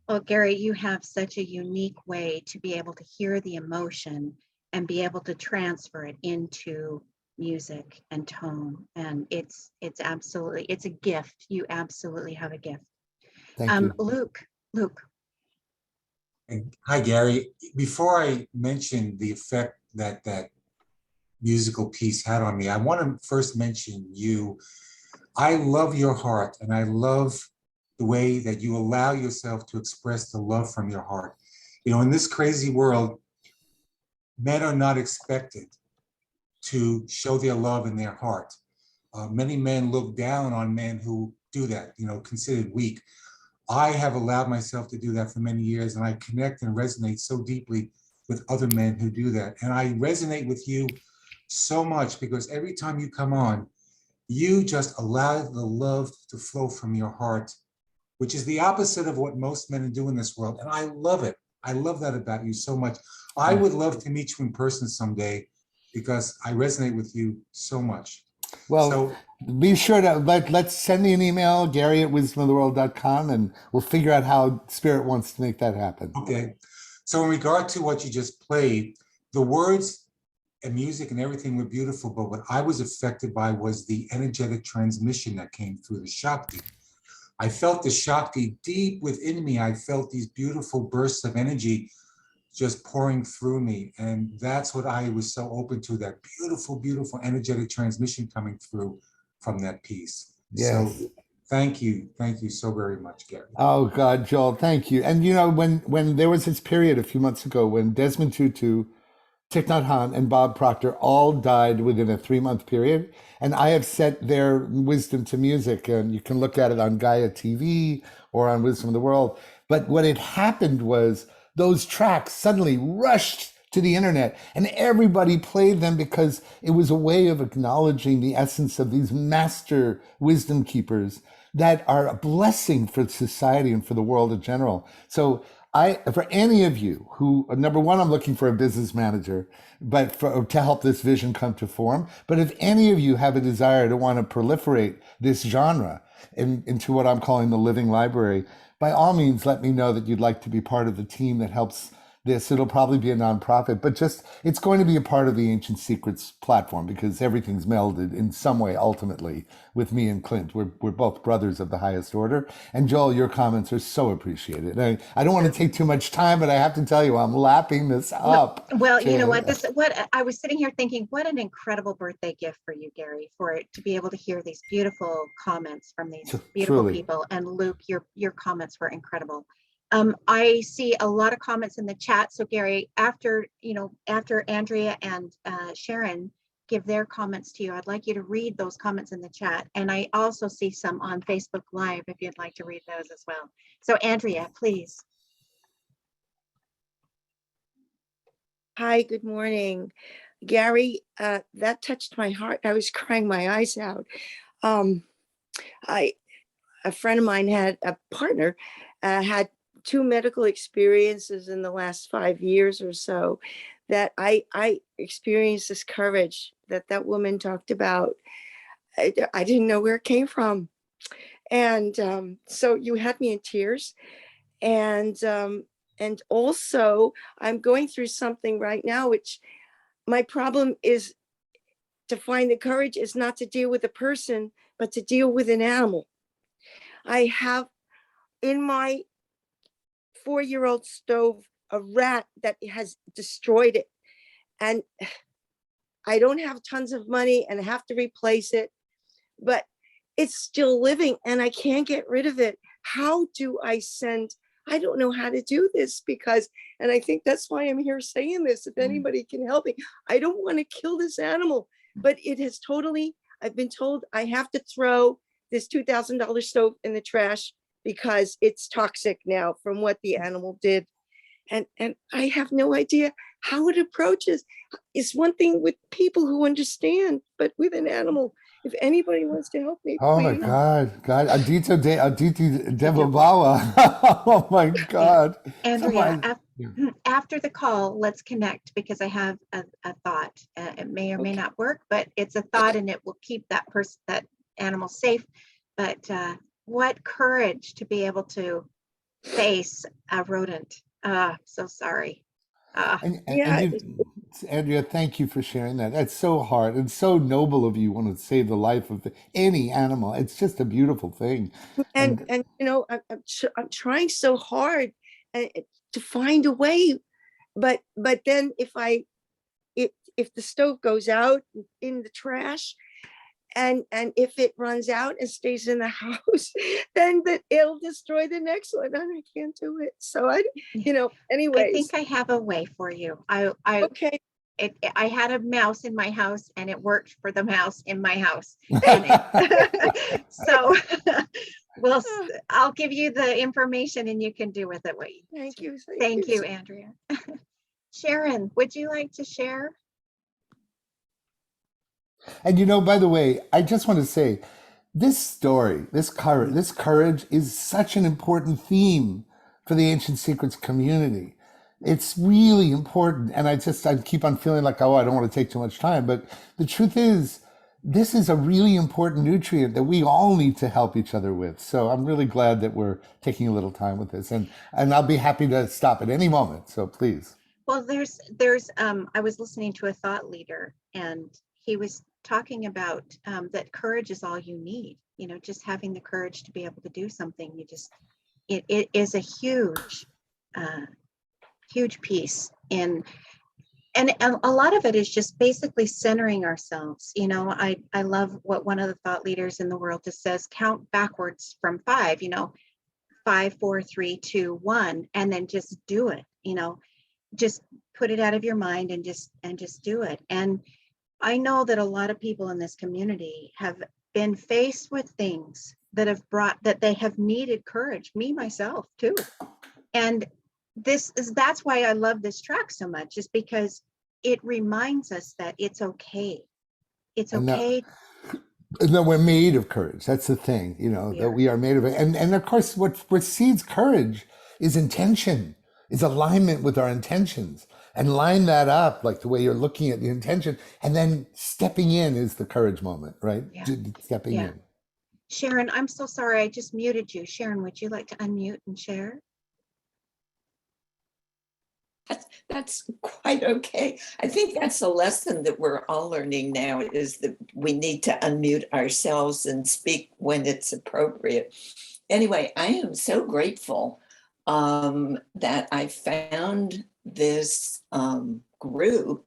Well, Gary, you have such a unique way to be able to hear the emotion and be able to transfer it into music and tone. And it's a gift. You absolutely have a gift. Thank you. Luke. Hi, Gary. Before I mention the effect that musical piece had on me, I want to first mention you. I love your heart, and I love the way that you allow yourself to express the love from your heart. In this crazy world, men are not expected to show their love in their heart. Many men look down on men who do that, considered weak. I have allowed myself to do that for many years, and I connect and resonate so deeply with other men who do that. And I resonate with you so much because every time you come on, you just allow the love to flow from your heart, which is the opposite of what most men do in this world. And I love it. I love that about you so much. I would love to meet you in person someday because I resonate with you so much. Well, be sure to let's send me an email, Gary@wisdomoftheworld.com, and we'll figure out how Spirit wants to make that happen. Okay. So in regard to what you just played, the words and music and everything were beautiful, but what I was affected by was the energetic transmission that came through the Shakti. I felt the Shakti deep within me. I felt these beautiful bursts of energy just pouring through me. And that's what I was so open to, that beautiful, beautiful energetic transmission coming through from that piece. Yes. So thank you. Thank you so very much, Gary. Oh God, Joel, thank you. And when there was this period a few months ago when Desmond Tutu, Thich Nhat Hanh, and Bob Proctor all died within a 3-month period. And I have set their wisdom to music, and you can look at it on Gaia TV or on Wisdom of the World. But what had happened was those tracks suddenly rushed to the internet, and everybody played them because it was a way of acknowledging the essence of these master wisdom keepers that are a blessing for society and for the world in general. So for any of you who, number one, I'm looking for a business manager, but to help this vision come to form. But if any of you have a desire to want to proliferate this genre into what I'm calling the living library, by all means, let me know that you'd like to be part of the team that helps this. It'll probably be a nonprofit, but just it's going to be a part of the Ancient Secrets platform because everything's melded in some way ultimately with me and Clint. We're both brothers of the highest order. And Joel, your comments are so appreciated. I don't want to take too much time, but I have to tell you, I'm lapping this up. Well, you know what? What I was sitting here thinking, what an incredible birthday gift for you, Gary, for it to be able to hear these beautiful comments from these beautiful Truly. people. And Luke, your comments were incredible. I see a lot of comments in the chat. So Gary, after Andrea and Sharon give their comments to you, I'd like you to read those comments in the chat. And I also see some on Facebook Live if you'd like to read those as well. So Andrea, please. Hi, good morning. Gary, that touched my heart. I was crying my eyes out. A friend of mine had a partner, had 2 medical experiences in the last 5 years or so that I experienced this courage that woman talked about. I didn't know where it came from. And so you had me in tears. And also I'm going through something right now, which my problem is to find the courage is not to deal with a person, but to deal with an animal. I have in my 4-year-old stove a rat that has destroyed it. And I don't have tons of money and I have to replace it, but it's still living and I can't get rid of it. How do I don't know how to do this and I think that's why I'm here saying this, if anybody can help me. I don't want to kill this animal, but it has I've been told I have to throw this $2,000 stove in the trash because it's toxic now from what the animal did. And I have no idea how it approaches. It's one thing with people who understand, but with an animal, if anybody wants to help me, Oh my please. God, Aditi Devabawa. Oh my God. Andrea, after the call, let's connect because I have a thought. It may or may not work, but it's a thought and it will keep that animal safe. But what courage to be able to face a rodent. So sorry. Andrea, thank you for sharing that. That's so hard and so noble of you want to save the life of any animal. It's just a beautiful thing. And I'm trying so hard to find a way, but then if the stove goes out in the trash, and if it runs out and stays in the house, then it'll destroy the next one, and I can't do it. So anyways. I think I have a way for you. Okay. I had a mouse in my house and it worked for the mouse in my house. So I'll give you the information and you can do with it what you Thank you. Thank you, Andrea. Sharon, would you like to share? And by the way, I just want to say this story, this courage is such an important theme for the Ancient Secrets community. It's really important. And I keep on feeling like, I don't want to take too much time. But the truth is, this is a really important nutrient that we all need to help each other with. So I'm really glad that we're taking a little time with this. And I'll be happy to stop at any moment. So please. Well, I was listening to a thought leader and he was talking about that courage is all you need, just having the courage to be able to do something. It is a huge piece and a lot of it is just basically centering ourselves. I love what one of the thought leaders in the world just says, count backwards from 5, 5, 4, 3, 2, 1, and then just do it, just put it out of your mind and just do it. And I know that a lot of people in this community have been faced with things that they have needed courage, me, myself too. And that's why I love this track so much, is because it reminds us that it's okay. It's okay. And that we're made of courage. That's the thing, that we are made of it. And of course, what precedes courage is intention, is alignment with our intentions. And line that up like the way you're looking at the intention, and then stepping in is the courage moment, right? Yeah. Stepping in. Sharon, I'm so sorry, I just muted you. Sharon, would you like to unmute and share? That's quite okay. I think that's a lesson that we're all learning now, is that we need to unmute ourselves and speak when it's appropriate. Anyway, I am so grateful that I found this group.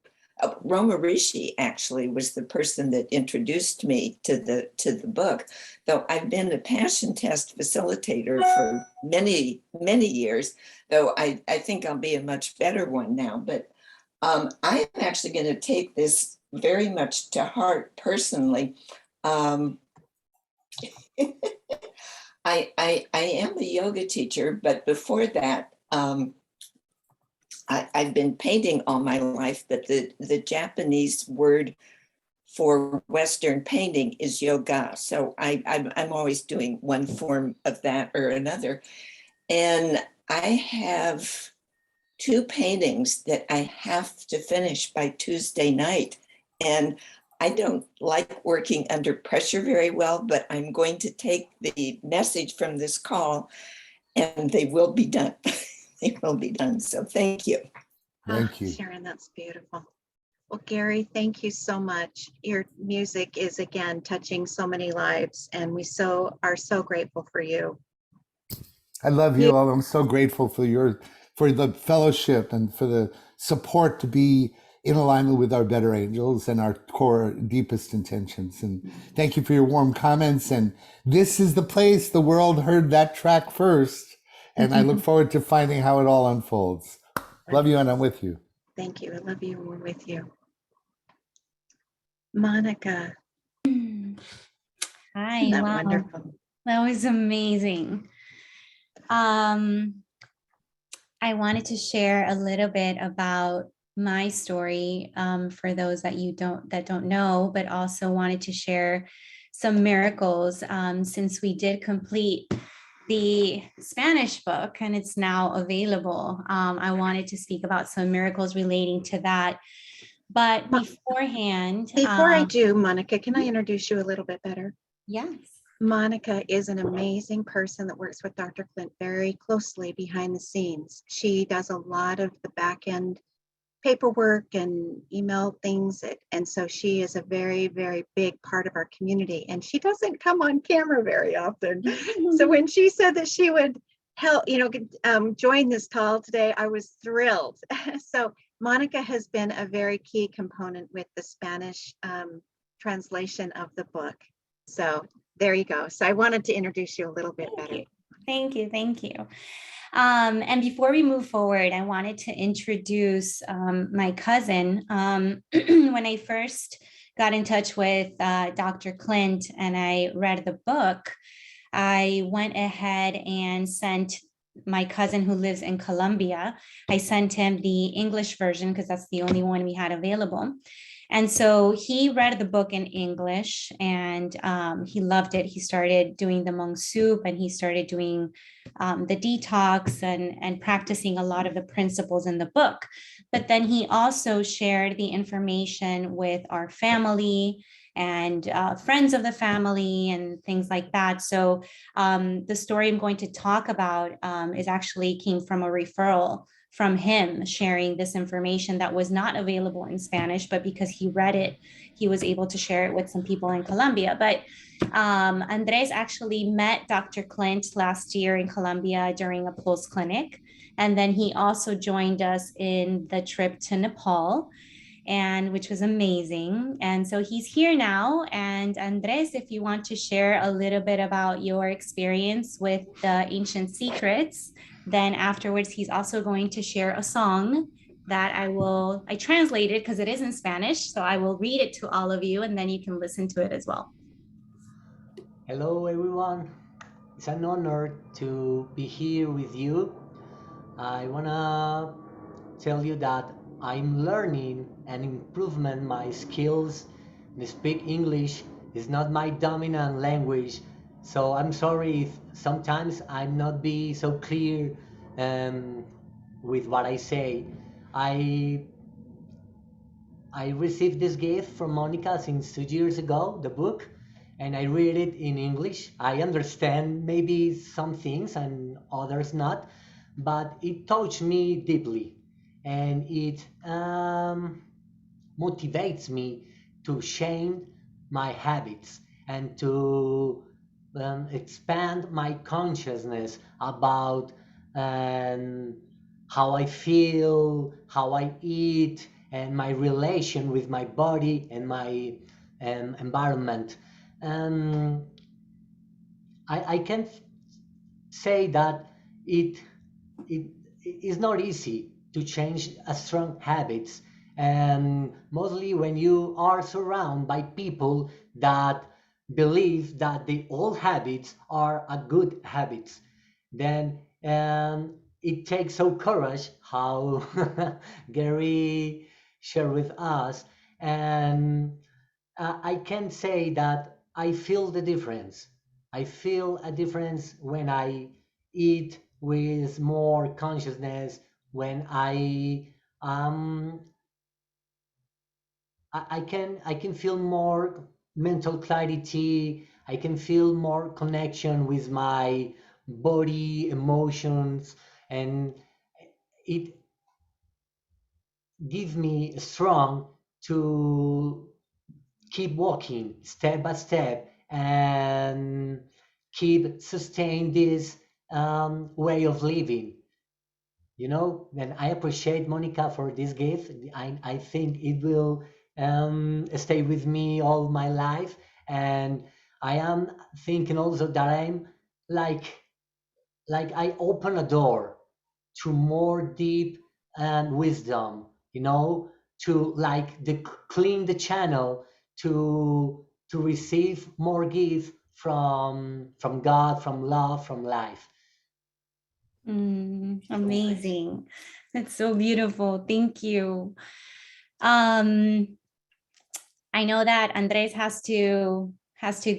Roma Rishi actually was the person that introduced me to the book, though I've been a passion test facilitator for many years, though I think I'll be a much better one now. But I'm actually going to take this very much to heart personally. I am a yoga teacher, but before that, I've been painting all my life, but the Japanese word for Western painting is yoga. So I'm always doing one form of that or another. And I have 2 paintings that I have to finish by Tuesday night. And I don't like working under pressure very well, but I'm going to take the message from this call and they will be done. They will be done. So thank you. Thank you. Sharon, that's beautiful. Well, Gary, thank you so much. Your music is again touching so many lives, and we are so grateful for you. I love you all. I'm so grateful for the fellowship and for the support to be in alignment with our better angels and our core deepest intentions. And thank you for your warm comments. And this is the place the world heard that track first. And I look forward to finding how it all unfolds. Love you, and I'm with you. Thank you. I love you. We're with you. Monica. Hi. Isn't that Wow. wonderful? That was amazing. I wanted to share a little bit about my story for those that don't know, but also wanted to share some miracles since we did complete the Spanish book and it's now available. I wanted to speak about some miracles relating to that. But beforehand, Before I do, Monica, can I introduce you a little bit better? Yes. Monica is an amazing person that works with Dr. Clint very closely behind the scenes. She does a lot of the back end paperwork and email things. And so she is a very, very big part of our community. And she doesn't come on camera very often. So when she said that she would help, join this call today, I was thrilled. So Monica has been a very key component with the Spanish translation of the book. So there you go. So I wanted to introduce you a little bit better. Thank you. Thank you. And before we move forward, I wanted to introduce my cousin. When I first got in touch with Dr. Clint and I read the book, I went ahead and sent my cousin who lives in Colombia. I sent him the English version because that's the only one we had available. And so he read the book in English and he loved it. He started doing the monk soup and he started doing the detox and practicing a lot of the principles in the book. But then he also shared the information with our family and friends of the family and things like that. So the story I'm going to talk about is actually came from a referral from him sharing this information that was not available in Spanish, but because he read it, he was able to share it with some people in Colombia. But Andres actually met Dr. Clint last year in Colombia during a Pulse clinic. And then he also joined us in the trip to Nepal, and which was amazing. And so he's here now. And Andres, if you want to share a little bit about your experience with the Ancient Secrets, then afterwards, he's also going to share a song that I translated because it is in Spanish. So I will read it to all of you and then you can listen to it as well. Hello, everyone. It's an honor to be here with you. I want to tell you that I'm learning and improving my skills. To speak English is not my dominant language. So I'm sorry if sometimes I'm not be so clear with what I say. I received this gift from Monica since 2 years ago, the book, and I read it in English. I understand maybe some things and others not, but it touched me deeply. and it motivates me to change my habits and to expand my consciousness about how I feel, how I eat, and my relation with my body and my environment. I can say that it is not easy to change a strong habits, and mostly when you are surrounded by people that believe that the old habits are a good habits, then it takes so courage how Gary shared with us, and I can say that I feel the difference. I feel a difference when I eat with more consciousness, when I can feel more mental clarity. I can feel more connection with my body, emotions, and it gives me strong to keep walking step by step and keep sustain this way of living. You know, and I appreciate Monica for this gift. I think it will stay with me all my life, and I am thinking also that I'm like I open a door to more deep wisdom, you know, to like clean the channel to receive more gift from God, from love, from life. Amazing. That's so beautiful. Thank you. I know that Andres has to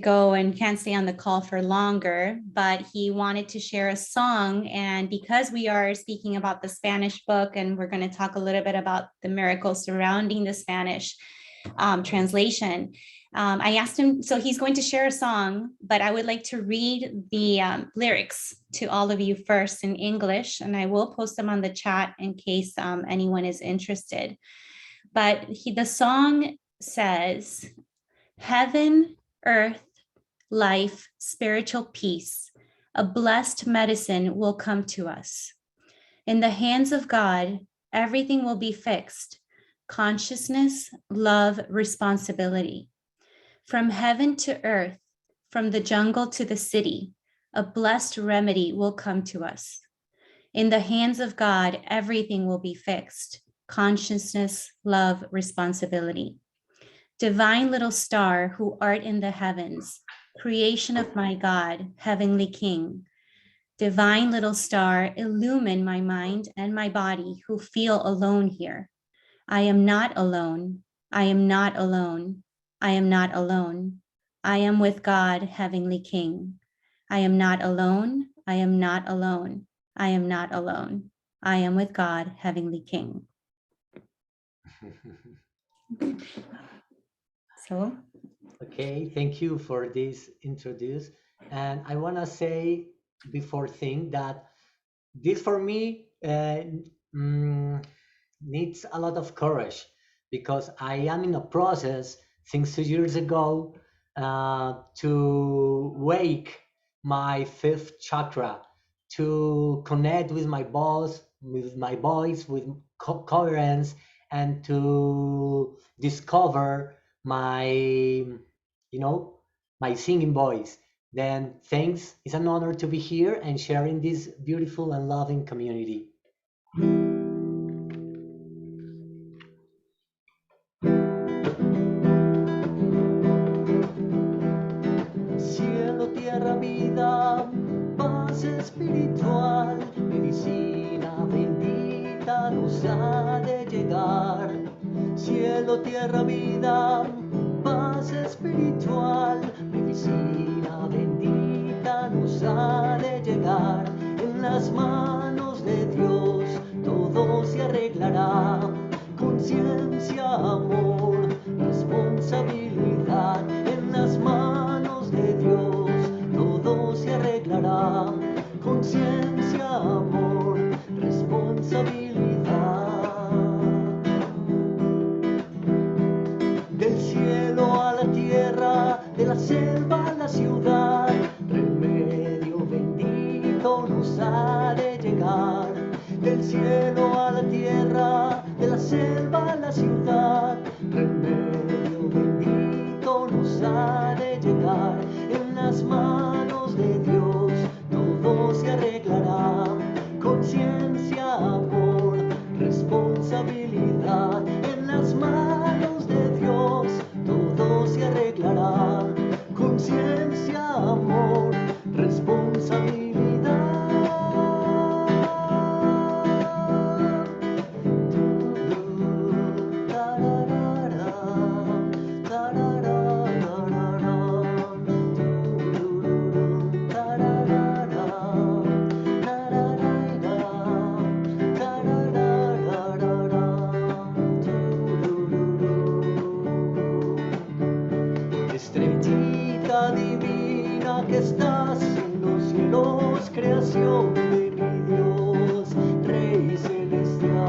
go and can't stay on the call for longer, but he wanted to share a song. And because we are speaking about the Spanish book, and we're going to talk a little bit about the miracles surrounding the Spanish translation, I asked him, so he's going to share a song, but I would like to read the lyrics to all of you first in English, and I will post them on the chat in case anyone is interested. But the song says, heaven, earth, life, spiritual peace, a blessed medicine will come to us. In the hands of God, everything will be fixed. Consciousness, love, responsibility. From heaven to earth, from the jungle to the city, a blessed remedy will come to us. In the hands of God, everything will be fixed. Consciousness, love, responsibility. Divine little star who art in the heavens, creation of my God, heavenly King. Divine little star, illumine my mind and my body who feel alone here. I am not alone. I am not alone. I am not alone. I am with God, heavenly King. I am not alone. I am not alone. I am not alone. I am with God, heavenly King. So, okay, thank you for this introduce. And I want to say before thing that this for me needs a lot of courage, because I am in a process since 2 years ago to wake my fifth chakra, to connect with my voice, with coherence, and to discover my, my singing voice. Then thanks, it's an honor to be here and sharing this beautiful and loving community. Cielo, tierra, vida, paz espiritual, medicina bendita nos ha de llegar. Cielo, tierra, vida, paz espiritual, medicina bendita nos ha de llegar. En las manos de Dios todo se arreglará. Conciencia, amor, responsabilidad. En las manos de Dios todo se arreglará. Conciencia, amor, responsabilidad. selva a la ciudad, remedio bendito nos ha de llegar. Del cielo a la tierra, de la selva a la ciudad, remedio bendito nos ha de llegar. En las manos de Dios todo se arreglará. Conciencia, amor, responsabilidad. En las manos de Dios todo se arreglará. Conciencia, amor, responsabilidad. Estrellita divina que estás en los cielos, creación de mi Dios, Rey celestial.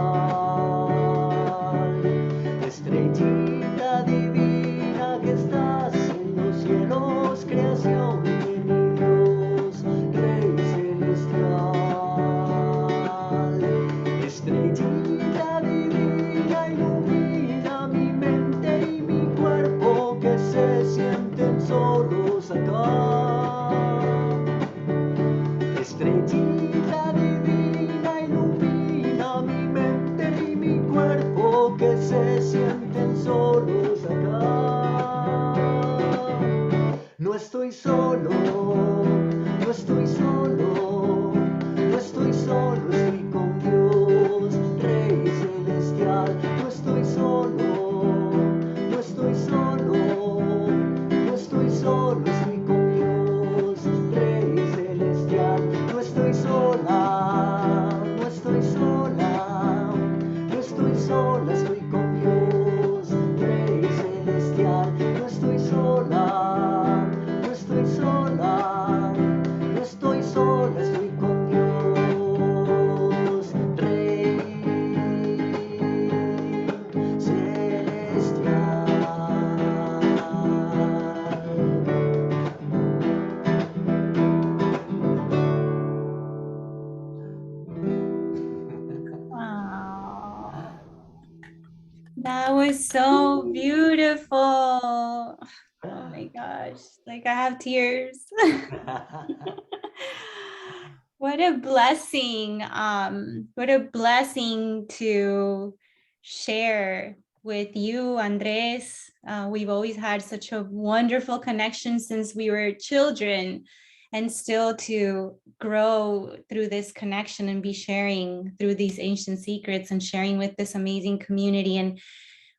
Estrellita divina que estás en los cielos, creación de mi Dios, Rey celestial. Estrellita divina ilumina mi mente y mi cuerpo que se sienten solos acá. Estrellita divina ilumina mi mente y mi cuerpo que se sienten solos acá. No estoy solo, no estoy solo, no estoy solo, estoy con Dios, Rey celestial. No estoy solo, no estoy solo, no estoy solo, estoy con Dios, Rey celestial. No estoy sola, no estoy sola, no estoy sola, estoy con Dios, Rey celestial. No estoy sola, no estoy sola, no estoy sola, estoy con Dios, Rey celestial. Wow. That was so beautiful. Oh my gosh, like I have tears. What a blessing. What a blessing to share with you, Andres. We've always had such a wonderful connection since we were children, and still to grow through this connection and be sharing through these ancient secrets and sharing with this amazing community. And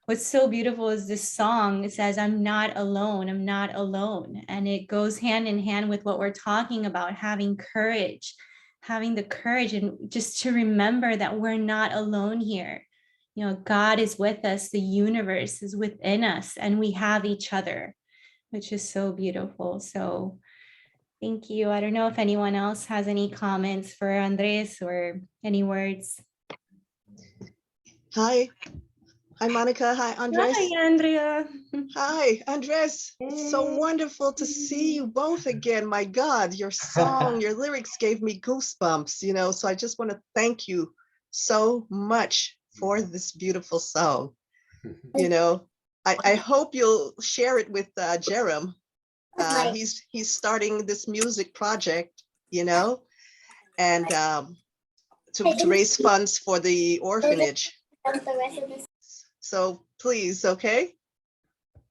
what's so beautiful is this song. It says, I'm not alone, I'm not alone. And it goes hand in hand with what we're talking about, having courage, having the courage, and just to remember that we're not alone here. You know, God is with us, the universe is within us, and we have each other, which is so beautiful. So thank you. I don't know if anyone else has any comments for Andres or any words. Hi. Hi, Monica. Hi, Andres. Hi, Andrea. Hi, Andres. It's so wonderful to see you both again. My God, your song, your lyrics gave me goosebumps, you know, so I just want to thank you so much for this beautiful song. You know, I hope you'll share it with Jerem. He's starting this music project, you know, and to raise funds for the orphanage. So please, okay?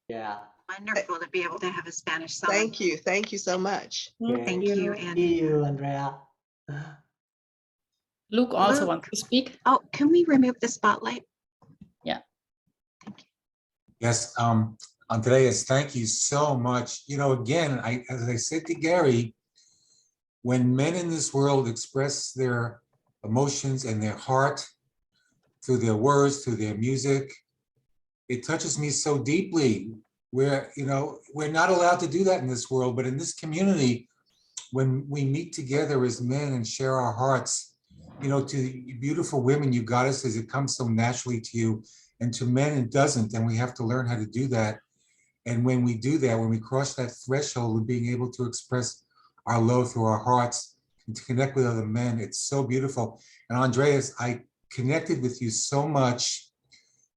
Yeah. Wonderful to be able to have a Spanish song. Thank you. Thank you so much. Thank you, See Andy. you, Andrea. Luke also Luke. wants to speak. Oh, can we remove the spotlight? Yeah. Yes, Andreas, thank you so much. You know, again, as I said to Gary, when men in this world express their emotions and their heart through their words, through their music, it touches me so deeply. Where, you know, we're not allowed to do that in this world, but in this community, when we meet together as men and share our hearts, you know, to beautiful women, you goddesses, it comes so naturally to you, and to men it doesn't, and we have to learn how to do that. And when we do that, when we cross that threshold of being able to express our love through our hearts and to connect with other men, it's so beautiful. And Andreas, I connected with you so much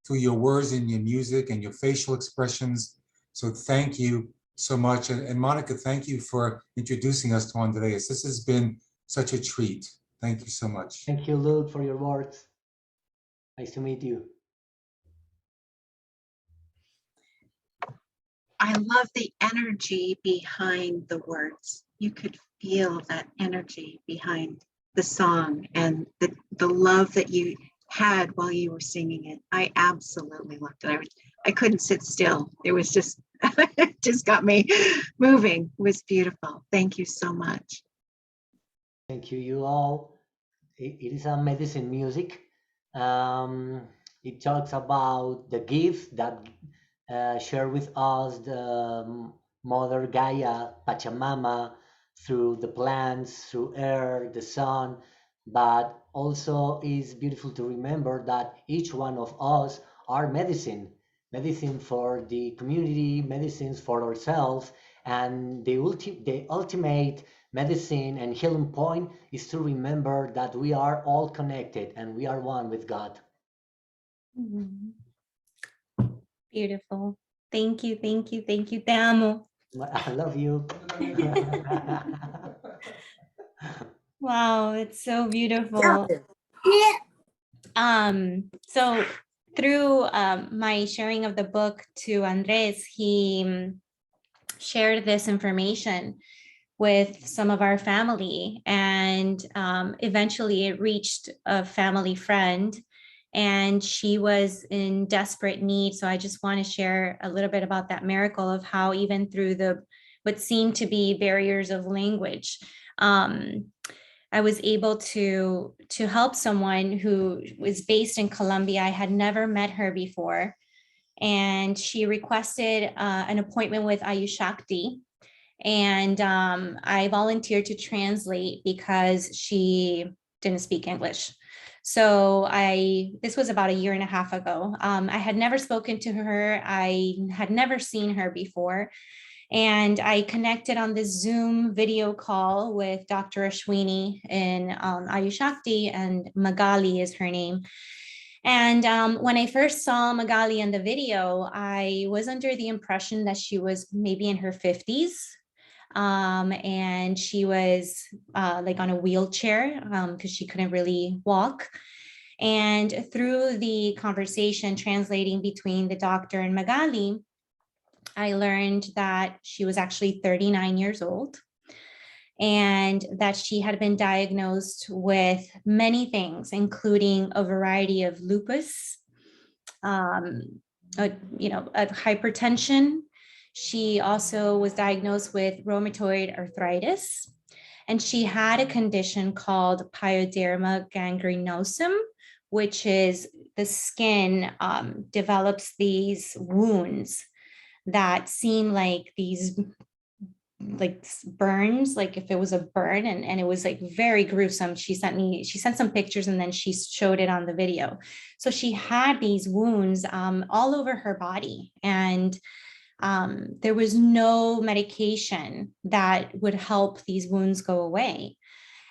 through your words and your music and your facial expressions. So thank you so much. And Monica, thank you for introducing us to Andreas. This has been such a treat. Thank you so much. Thank you, Luke, for your words. Nice to meet you. I love the energy behind the words. You could feel that energy behind the song and the love that you had while you were singing it. I absolutely loved it. I couldn't sit still. It was just, it just got me moving. It was beautiful. Thank you so much. Thank you, you all. It is a medicine music. It talks about the gift that shared with us the Mother Gaia, Pachamama, through the plants, through air, the sun, but also it's beautiful to remember that each one of us are medicine for the community, medicines for ourselves, and the ultimate medicine and healing point is to remember that we are all connected and we are one with God. Beautiful. Thank you, thank you, thank you. Te amo. I love you. Wow, it's so beautiful. So through my sharing of the book to Andres, he shared this information with some of our family, and eventually it reached a family friend, and she was in desperate need. So I just want to share a little bit about that miracle of how even through what seemed to be barriers of language, I was able to help someone who was based in Colombia. I had never met her before, and she requested an appointment with Ayushakti. And I volunteered to translate because she didn't speak English. So this was about 1.5 years ago. I had never spoken to her. I had never seen her before. And I connected on this Zoom video call with Dr. Ashwini in Ayushakti, and Magali is her name. And when I first saw Magali in the video, I was under the impression that she was maybe in her 50s. And she was like on a wheelchair because she couldn't really walk. And through the conversation translating between the doctor and Magali, I learned that she was actually 39 years old and that she had been diagnosed with many things, including a variety of lupus, hypertension. She also was diagnosed with rheumatoid arthritis, and she had a condition called pyoderma gangrenosum, which is the skin develops these wounds that seem like these like burns, like if it was a burn, and it was like very gruesome. She sent some pictures and then she showed it on the video. So she had these wounds all over her body, and there was no medication that would help these wounds go away.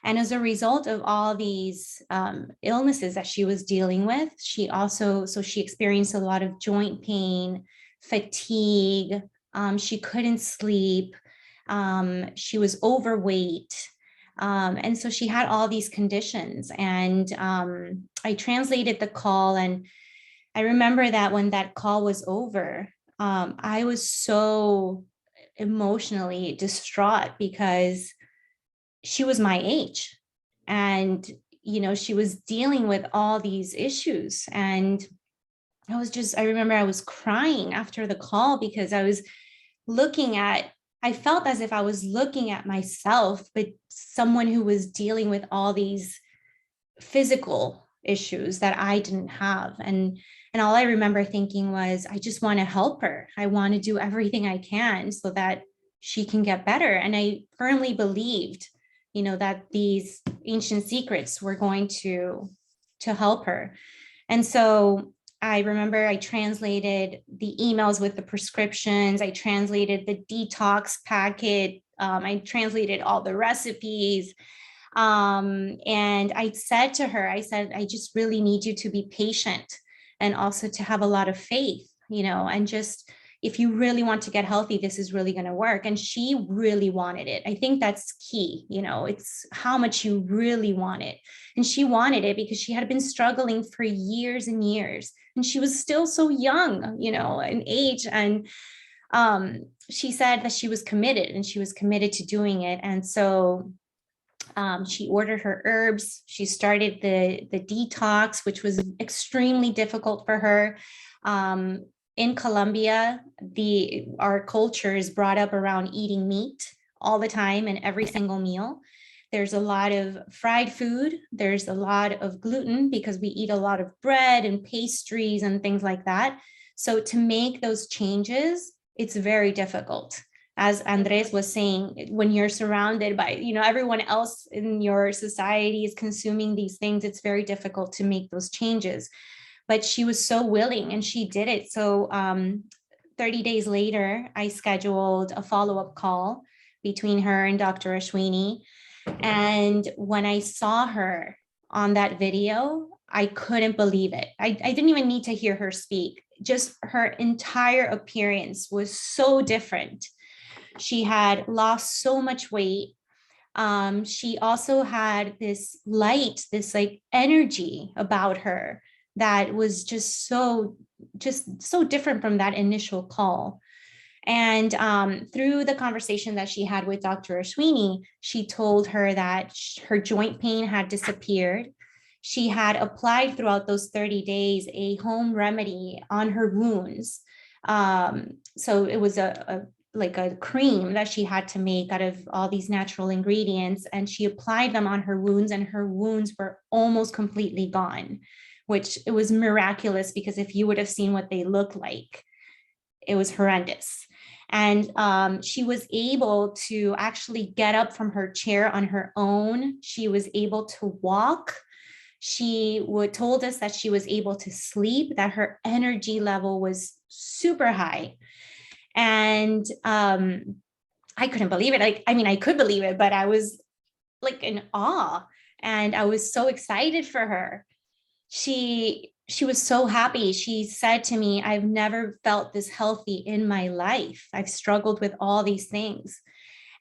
And as a result of all these illnesses that she was dealing with, she experienced a lot of joint pain, fatigue. She couldn't sleep. She was overweight. And so she had all these conditions. And I translated the call. And I remember that when that call was over, I was so emotionally distraught because she was my age. And, she was dealing with all these issues. And I remember I was crying after the call because I felt as if I was looking at myself, but someone who was dealing with all these physical issues that I didn't have. And all I remember thinking was, I just want to help her. I want to do everything I can so that she can get better. And I firmly believed, that these ancient secrets were going to help her. And so I remember I translated the emails with the prescriptions. I translated the detox packet. I translated all the recipes. And I said to her, I said, I just really need you to be patient and also to have a lot of faith, and just, if you really want to get healthy, this is really going to work. And she really wanted it. I think that's key. It's how much you really want it. And she wanted it because she had been struggling for years and years. And she was still so young, in age. And she said that she was committed, and she was committed to doing it. And so she ordered her herbs. She started the detox, which was extremely difficult for her. In Colombia, our culture is brought up around eating meat all the time and every single meal. There's a lot of fried food. There's a lot of gluten because we eat a lot of bread and pastries and things like that. So to make those changes, it's very difficult. As Andres was saying, when you're surrounded by, everyone else in your society is consuming these things, it's very difficult to make those changes. But she was so willing and she did it. So 30 days later, I scheduled a follow-up call between her and Dr. Ashwini. And when I saw her on that video, I couldn't believe it. I didn't even need to hear her speak. Just her entire appearance was so different. She had lost so much weight. She also had this light, this like energy about her that was just so different from that initial call. And through the conversation that she had with Dr. Ashwini, she told her that her joint pain had disappeared. She had applied throughout those 30 days a home remedy on her wounds. So it was like a cream that she had to make out of all these natural ingredients, and she applied them on her wounds, and her wounds were almost completely gone, which it was miraculous, because if you would have seen what they looked like, it was horrendous. And she was able to actually get up from her chair on her own. She was able to walk. She told us that she was able to sleep, that her energy level was super high. And I couldn't believe it. I could believe it, but I was like in awe, and I was so excited for her. She was so happy. She said to me, I've never felt this healthy in my life. I've struggled with all these things.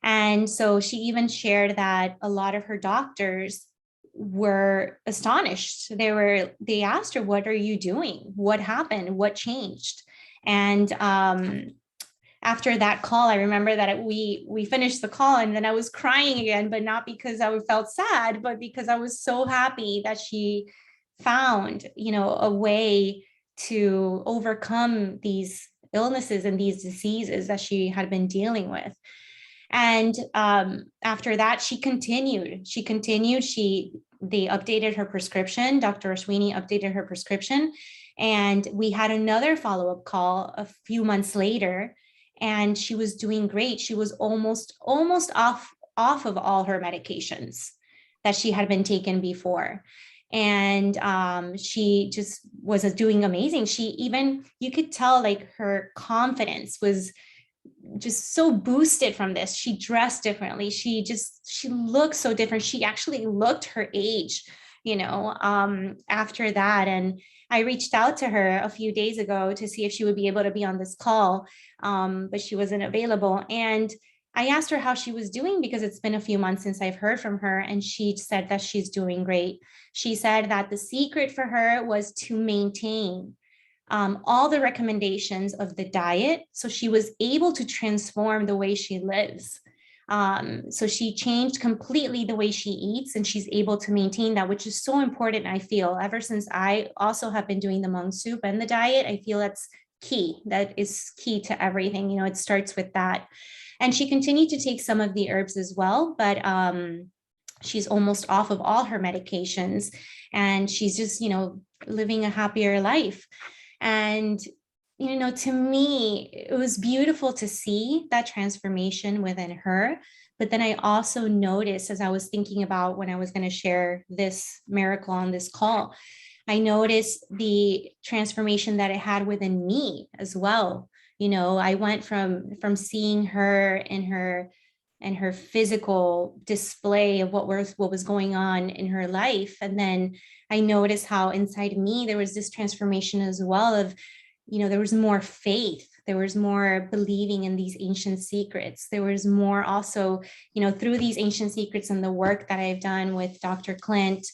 And so she even shared that a lot of her doctors were astonished. They asked her, what are you doing? What happened? What changed? And after that call, I remember that we finished the call, and then I was crying again, but not because I felt sad, but because I was so happy that she found, a way to overcome these illnesses and these diseases that she had been dealing with. And after that, she continued. They updated her prescription. Dr. Ashwini updated her prescription. And we had another follow-up call a few months later, and she was doing great. She was almost off of all her medications that she had been taken before. And she just was doing amazing. You could tell like her confidence was just so boosted from this. She dressed differently. She looked so different. She actually looked her age, after that. And I reached out to her a few days ago to see if she would be able to be on this call, but she wasn't available. And I asked her how she was doing, because it's been a few months since I've heard from her, and she said that she's doing great. She said that the secret for her was to maintain all the recommendations of the diet. So she was able to transform the way she lives. So she changed completely the way she eats, and she's able to maintain that, which is so important. I feel ever since I also have been doing the Hmong soup and the diet, I feel that's key. That is key to everything. It starts with that. And she continued to take some of the herbs as well, but she's almost off of all her medications, and she's just, living a happier life. And, to me, it was beautiful to see that transformation within her. But then I also noticed, as I was thinking about when I was going to share this miracle on this call, I noticed the transformation that it had within me as well. You know, I went from seeing her in her physical display of what was going on in her life. And then I noticed how inside me there was this transformation as well of, you know, there was more faith, there was more believing in these ancient secrets. There was more also, you know, through these ancient secrets and the work that I've done with Dr. Clint,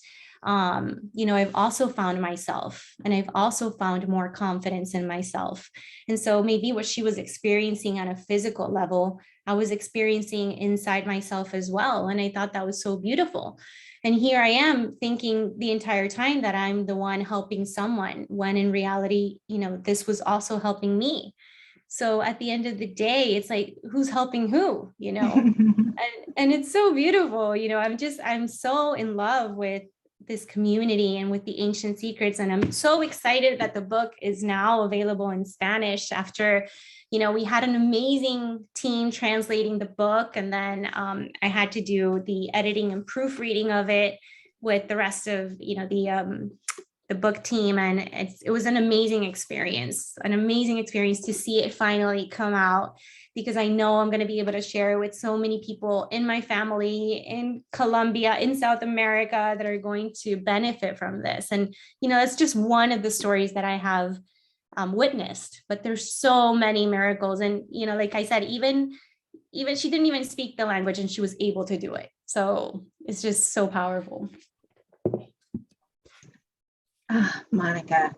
you know, I've also found myself, and I've also found more confidence in myself. And so maybe what she was experiencing on a physical level, I was experiencing inside myself as well. And I thought that was so beautiful. And here I am thinking the entire time that I'm the one helping someone, when in reality, you know, this was also helping me. So at the end of the day, it's like, who's helping who, you know? and it's so beautiful, you know. I'm so in love with this community and with the ancient secrets. And I'm so excited that the book is now available in Spanish after, you know, we had an amazing team translating the book. And then I had to do the editing and proofreading of it with the rest of, you know, the book team. And it was an amazing experience to see it finally come out, because I know I'm going to be able to share it with so many people in my family, in Colombia, in South America, that are going to benefit from this. And, you know, that's just one of the stories that I have witnessed, but there's so many miracles. And, you know, like I said, even she didn't even speak the language and she was able to do it. So it's just so powerful. Monica,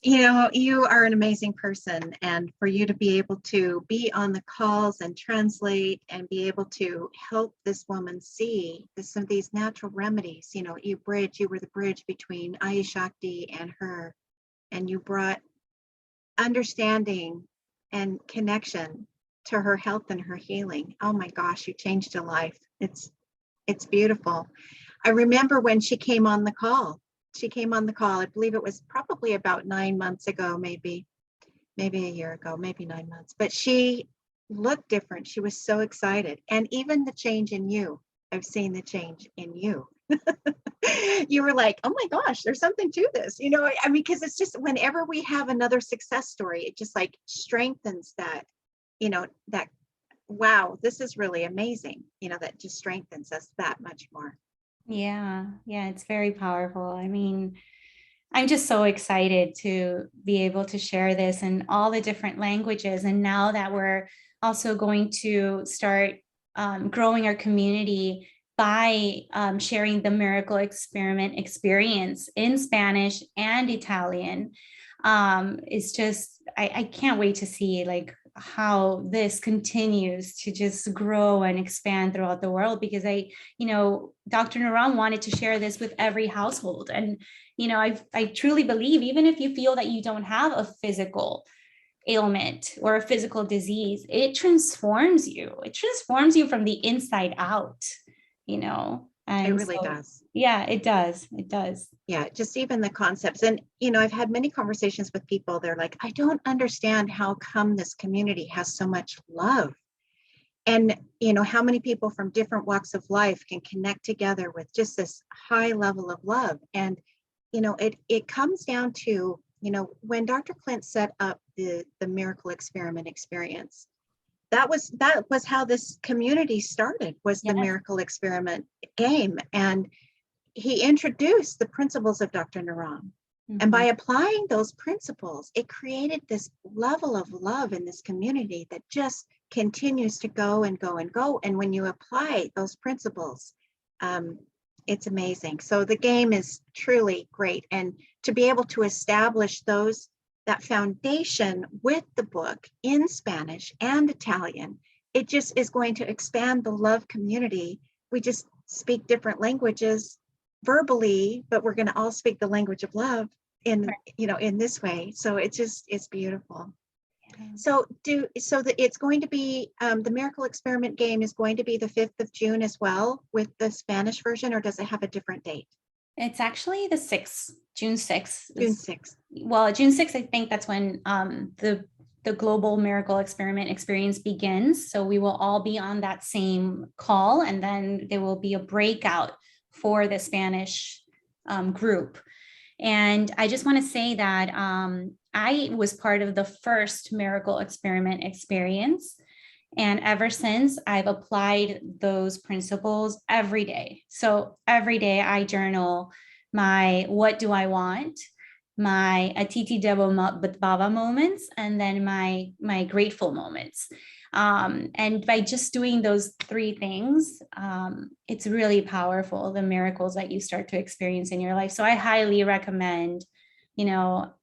you know, you are an amazing person, and for you to be able to be on the calls and translate and be able to help this woman see some of these natural remedies, you know, you were the bridge between Aya Shakti and her, and you brought understanding and connection to her health and her healing. Oh my gosh, you changed a life. It's beautiful. I remember when she came on the call. I believe it was probably about 9 months ago, maybe a year ago, maybe 9 months. But she looked different. She was so excited. And even the change in you, I've seen the change in you. You were like, oh my gosh, there's something to this. You know, I mean, because it's just whenever we have another success story, it just like strengthens that, you know, that, wow, this is really amazing. You know, that just strengthens us that much more. Yeah, it's very powerful. I mean, I'm just so excited to be able to share this in all the different languages. And now that we're also going to start growing our community by sharing the Miracle Experiment experience in Spanish and Italian, it's just, I can't wait to see like how this continues to just grow and expand throughout the world, because you know, Dr. Naram wanted to share this with every household. And, you know, I truly believe, even if you feel that you don't have a physical ailment or a physical disease, it transforms you. It transforms you from the inside out, you know. And it really does. Yeah, it does. Yeah, just even the concepts. And, you know, I've had many conversations with people. They're like, I don't understand how come this community has so much love. And, you know, how many people from different walks of life can connect together with just this high level of love. And, you know, it comes down to, you know, when Dr. Clint set up the Miracle Experiment experience, that was how this community started, was the Miracle Experiment game. And he introduced the principles of Dr. Naram. And by applying those principles, it created this level of love in this community that just continues to go and go and go. And when you apply those principles, it's amazing. So the game is truly great. And to be able to establish that foundation with the book in Spanish and Italian, it just is going to expand the love community. We just speak different languages verbally, but we're going to all speak the language of love in, you know, in this way. So it's beautiful. So it's going to be, the Miracle Experiment game is going to be the 5th of June as well with the Spanish version, or does it have a different date? It's actually the 6th, June 6th. June 6th. Well, June 6th, I think that's when the Global Miracle Experiment experience begins. So we will all be on that same call, and then there will be a breakout for the Spanish group. And I just want to say that I was part of the first Miracle Experiment experience. And ever since, I've applied those principles every day. So every day I journal my what do I want, my Atiti Debo Bava moments, and then my grateful moments. And by just doing those three things, it's really powerful, the miracles that you start to experience in your life. So I highly recommend,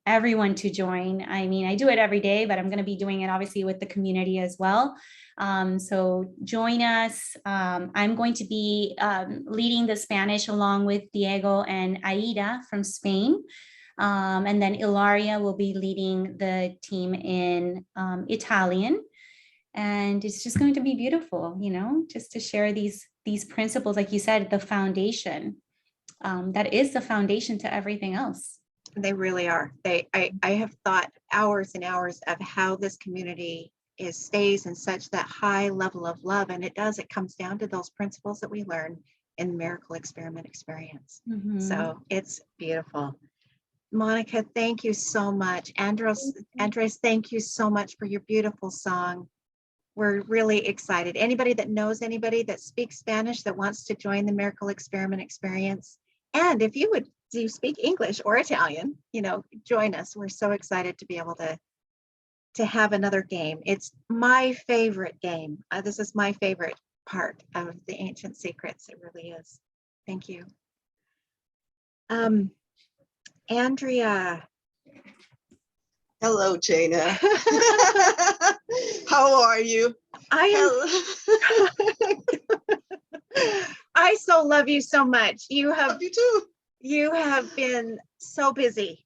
everyone to join. I mean, I do it every day, but I'm going to be doing it obviously with the community as well. So join us. I'm going to be leading the Spanish along with Diego and Aida from Spain. And then Ilaria will be leading the team in Italian. And it's just going to be beautiful, just to share these principles, like you said, the foundation. That is the foundation to everything else. They really are. I have thought hours and hours of how this community stays in such that high level of love. And it comes down to those principles that we learn in the Miracle Experiment experience. Mm-hmm. So it's beautiful. Monica, thank you so much. Andres, thank you so much for your beautiful song. We're really excited. Anybody that knows anybody that speaks Spanish that wants to join the Miracle Experiment experience, and if you do speak English or Italian, join us. We're so excited to be able to have another game. It's my favorite game. This is my favorite part of the Ancient Secrets. It really is. Thank you. Andrea. Hello, Jana. How are you? I so love you so much. Love you too. You have been so busy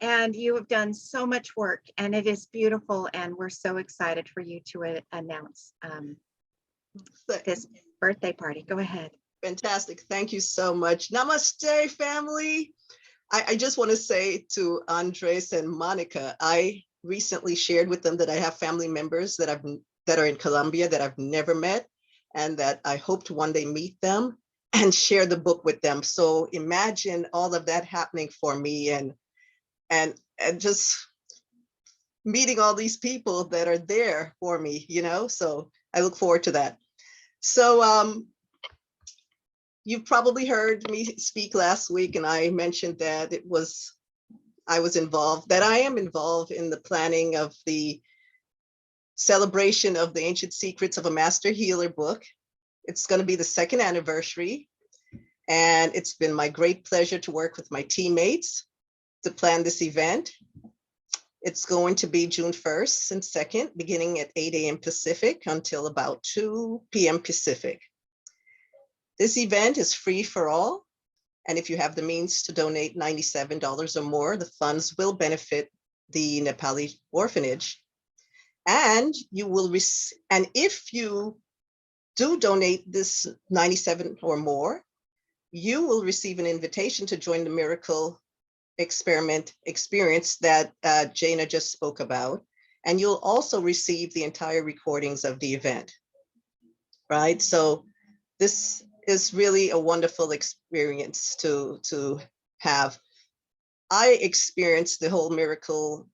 and you have done so much work, and it is beautiful. And we're so excited for you to announce this birthday party. Go ahead. Fantastic. Thank you so much. Namaste, family. I just want to say to Andres and Monica, I recently shared with them that I have family members that are in Colombia that I've never met, and that I hope to one day meet them and share the book with them. So imagine all of that happening for me, and just meeting all these people that are there for me, so I look forward to that. So you've probably heard me speak last week, and I mentioned that I am involved in the planning of the celebration of the Ancient Secrets of a Master Healer book. It's going to be the 2nd anniversary, and it's been my great pleasure to work with my teammates to plan this event. It's going to be June 1st and 2nd, beginning at 8 a.m. Pacific until about 2 p.m. Pacific. This event is free for all, and if you have the means to donate $97 or more, the funds will benefit the Nepali orphanage. And if you do donate this 97 or more, you will receive an invitation to join the Miracle Experiment experience that Jana just spoke about. And you'll also receive the entire recordings of the event, right? So this is really a wonderful experience to have. I experienced the whole Miracle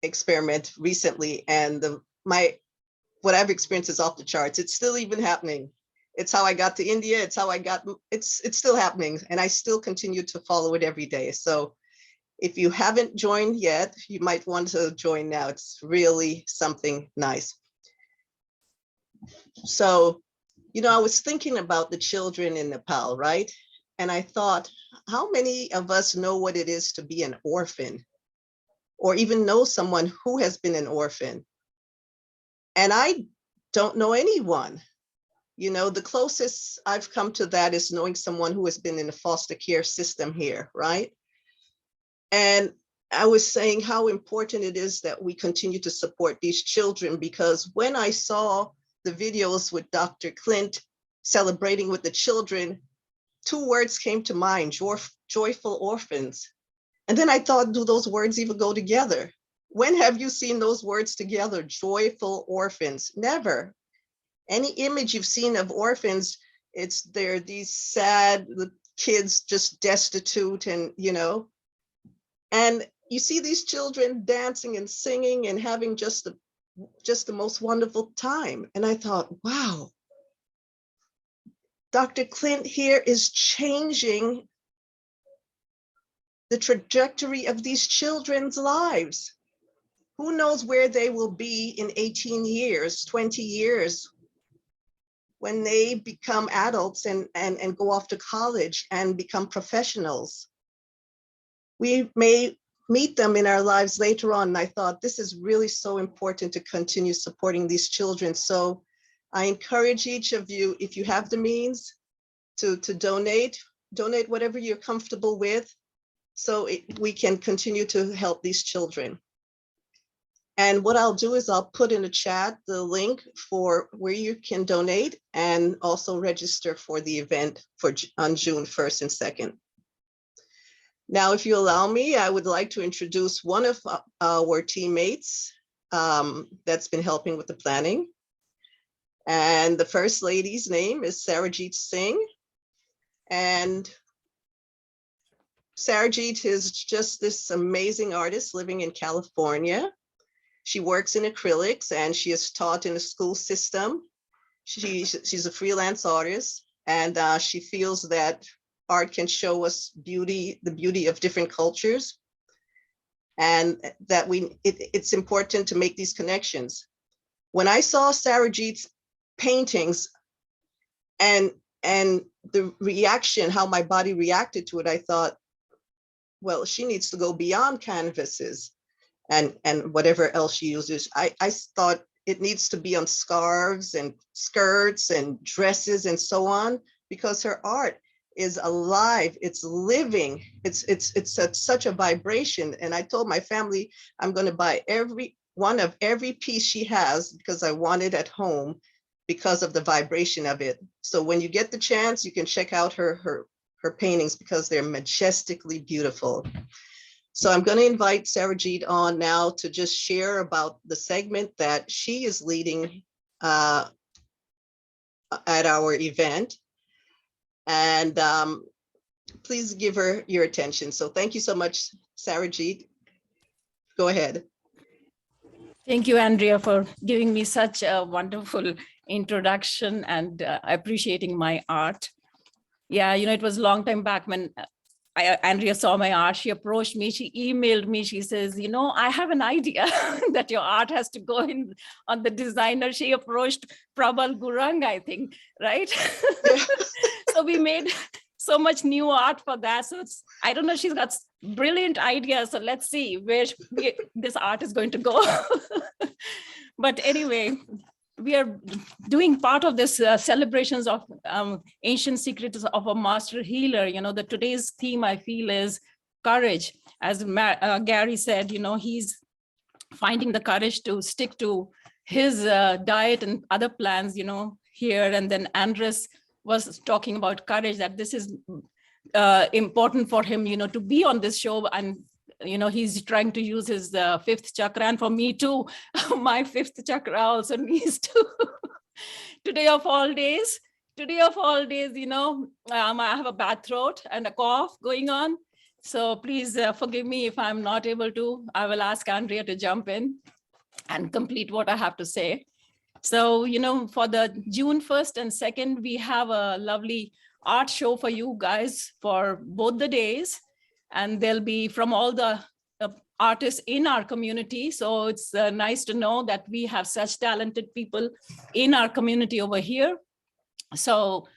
Experiment recently, and what I've experienced is off the charts. It's still even happening. It's how I got to India. It's still happening, and I still continue to follow it every day. So if you haven't joined yet, you might want to join now. It's really something nice. So, I was thinking about the children in Nepal, right? And I thought, how many of us know what it is to be an orphan, or even know someone who has been an orphan? And I don't know anyone. The closest I've come to that is knowing someone who has been in the foster care system here, right? And I was saying how important it is that we continue to support these children, because when I saw the videos with Dr. Clint celebrating with the children, 2 words came to mind: joyful orphans. And then I thought, do those words even go together? When have you seen those words together? Joyful orphans? Never. Any image you've seen of orphans, they're these sad kids, just destitute, and and you see these children dancing and singing and having just the most wonderful time. And I thought, wow, Dr. Clint here is changing the trajectory of these children's lives. Who knows where they will be in 18 years, 20 years, when they become adults and go off to college and become professionals. We may meet them in our lives later on. And I thought this is really so important to continue supporting these children. So I encourage each of you, if you have the means, to donate whatever you're comfortable with, so we can continue to help these children. And what I'll do is I'll put in the chat the link for where you can donate and also register for the event on June 1st and 2nd. Now, if you allow me, I would like to introduce one of our teammates that's been helping with the planning. And the First Lady's name is Sarajit Singh. And Sarajit is just this amazing artist living in California. She works in acrylics and she is taught in a school system. She's a freelance artist, and she feels that art can show us the beauty of different cultures, and that it's important to make these connections. When I saw Sarajit's paintings and the reaction, how my body reacted to it, I thought, well, she needs to go beyond canvases and whatever else she uses. I thought it needs to be on scarves and skirts and dresses and so on, because her art is alive, it's living, it's such a vibration. And I told my family, I'm going to buy every piece she has, because I want it at home because of the vibration of it. So when you get the chance, you can check out her paintings, because they're majestically beautiful. So I'm going to invite Sarajit on now to just share about the segment that she is leading at our event. And please give her your attention. So thank you so much, Sarajit. Go ahead. Thank you, Andrea, for giving me such a wonderful introduction and appreciating my art. Yeah, it was a long time back when Andrea saw my art. She approached me, she emailed me, she says, I have an idea that your art has to go in on the designer. She approached Prabal Gurung, I think, right? So we made so much new art for that. So I don't know, she's got brilliant ideas. So let's see where this art is going to go. But anyway, we are doing part of this celebrations of ancient secrets of a master healer. The today's theme, I feel, is courage. As Gary said, he's finding the courage to stick to his diet and other plans, here. And then Andres was talking about courage, that this is important for him, to be on this show. And he's trying to use his fifth chakra, and for me too, my fifth chakra also needs to. Today of all days, I have a bad throat and a cough going on. So please forgive me if I'm not able to. I will ask Andrea to jump in and complete what I have to say. So, for the June 1st and 2nd, we have a lovely art show for you guys for both the days. And they'll be from all the artists in our community. So it's nice to know that we have such talented people in our community over here. So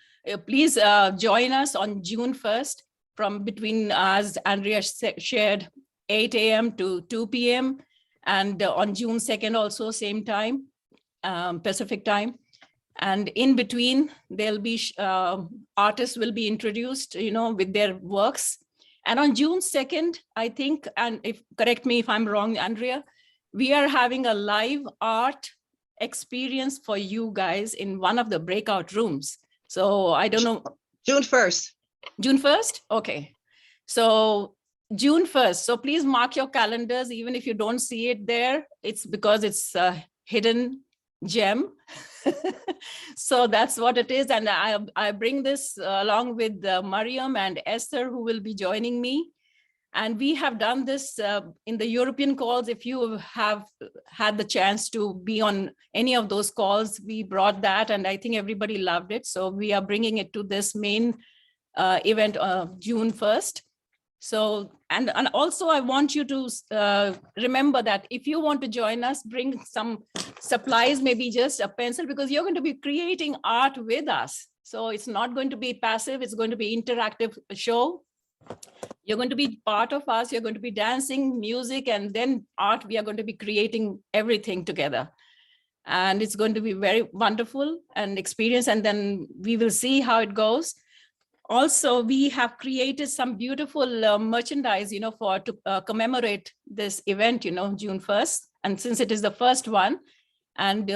please join us on June 1st from between, as Andrea shared, 8 a.m. to 2 p.m. And on June 2nd also, same time, Pacific time. And in between, there'll be artists will be introduced, with their works. And on June 2nd, I think, and correct me if I'm wrong, Andrea, we are having a live art experience for you guys in one of the breakout rooms. So I don't know. June 1st. June 1st? Okay. So June 1st. So please mark your calendars, even if you don't see it there. It's because it's hidden gem. So that's what it is. And I bring this along with Mariam and Esther, who will be joining me. And we have done this in the European calls. If you have had the chance to be on any of those calls, we brought that, and I think everybody loved it. So we are bringing it to this main event June 1st. So, and also I want you to remember that if you want to join us, bring some supplies, maybe just a pencil, because you're going to be creating art with us. So it's not going to be passive, it's going to be interactive show. You're going to be part of us, you're going to be dancing, music, and then art. We are going to be creating everything together. And it's going to be very wonderful and experience, and then we will see how it goes. Also, we have created some beautiful merchandise, to commemorate this event, June 1st. And since it is the first one, and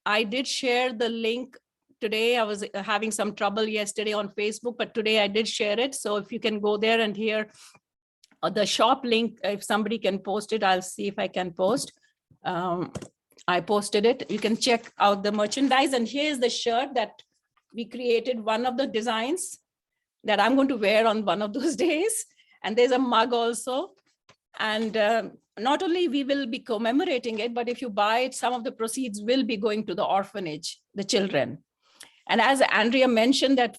I did share the link today. I was having some trouble yesterday on Facebook, but today I did share it. So if you can go there and hear the shop link, if somebody can post it, I'll see if I can post. I posted it. You can check out the merchandise. And here's the shirt that we created, one of the designs that I'm going to wear on one of those days. And there's a mug also. And not only we will be commemorating it, but if you buy it, some of the proceeds will be going to the orphanage, the children. And as Andrea mentioned, that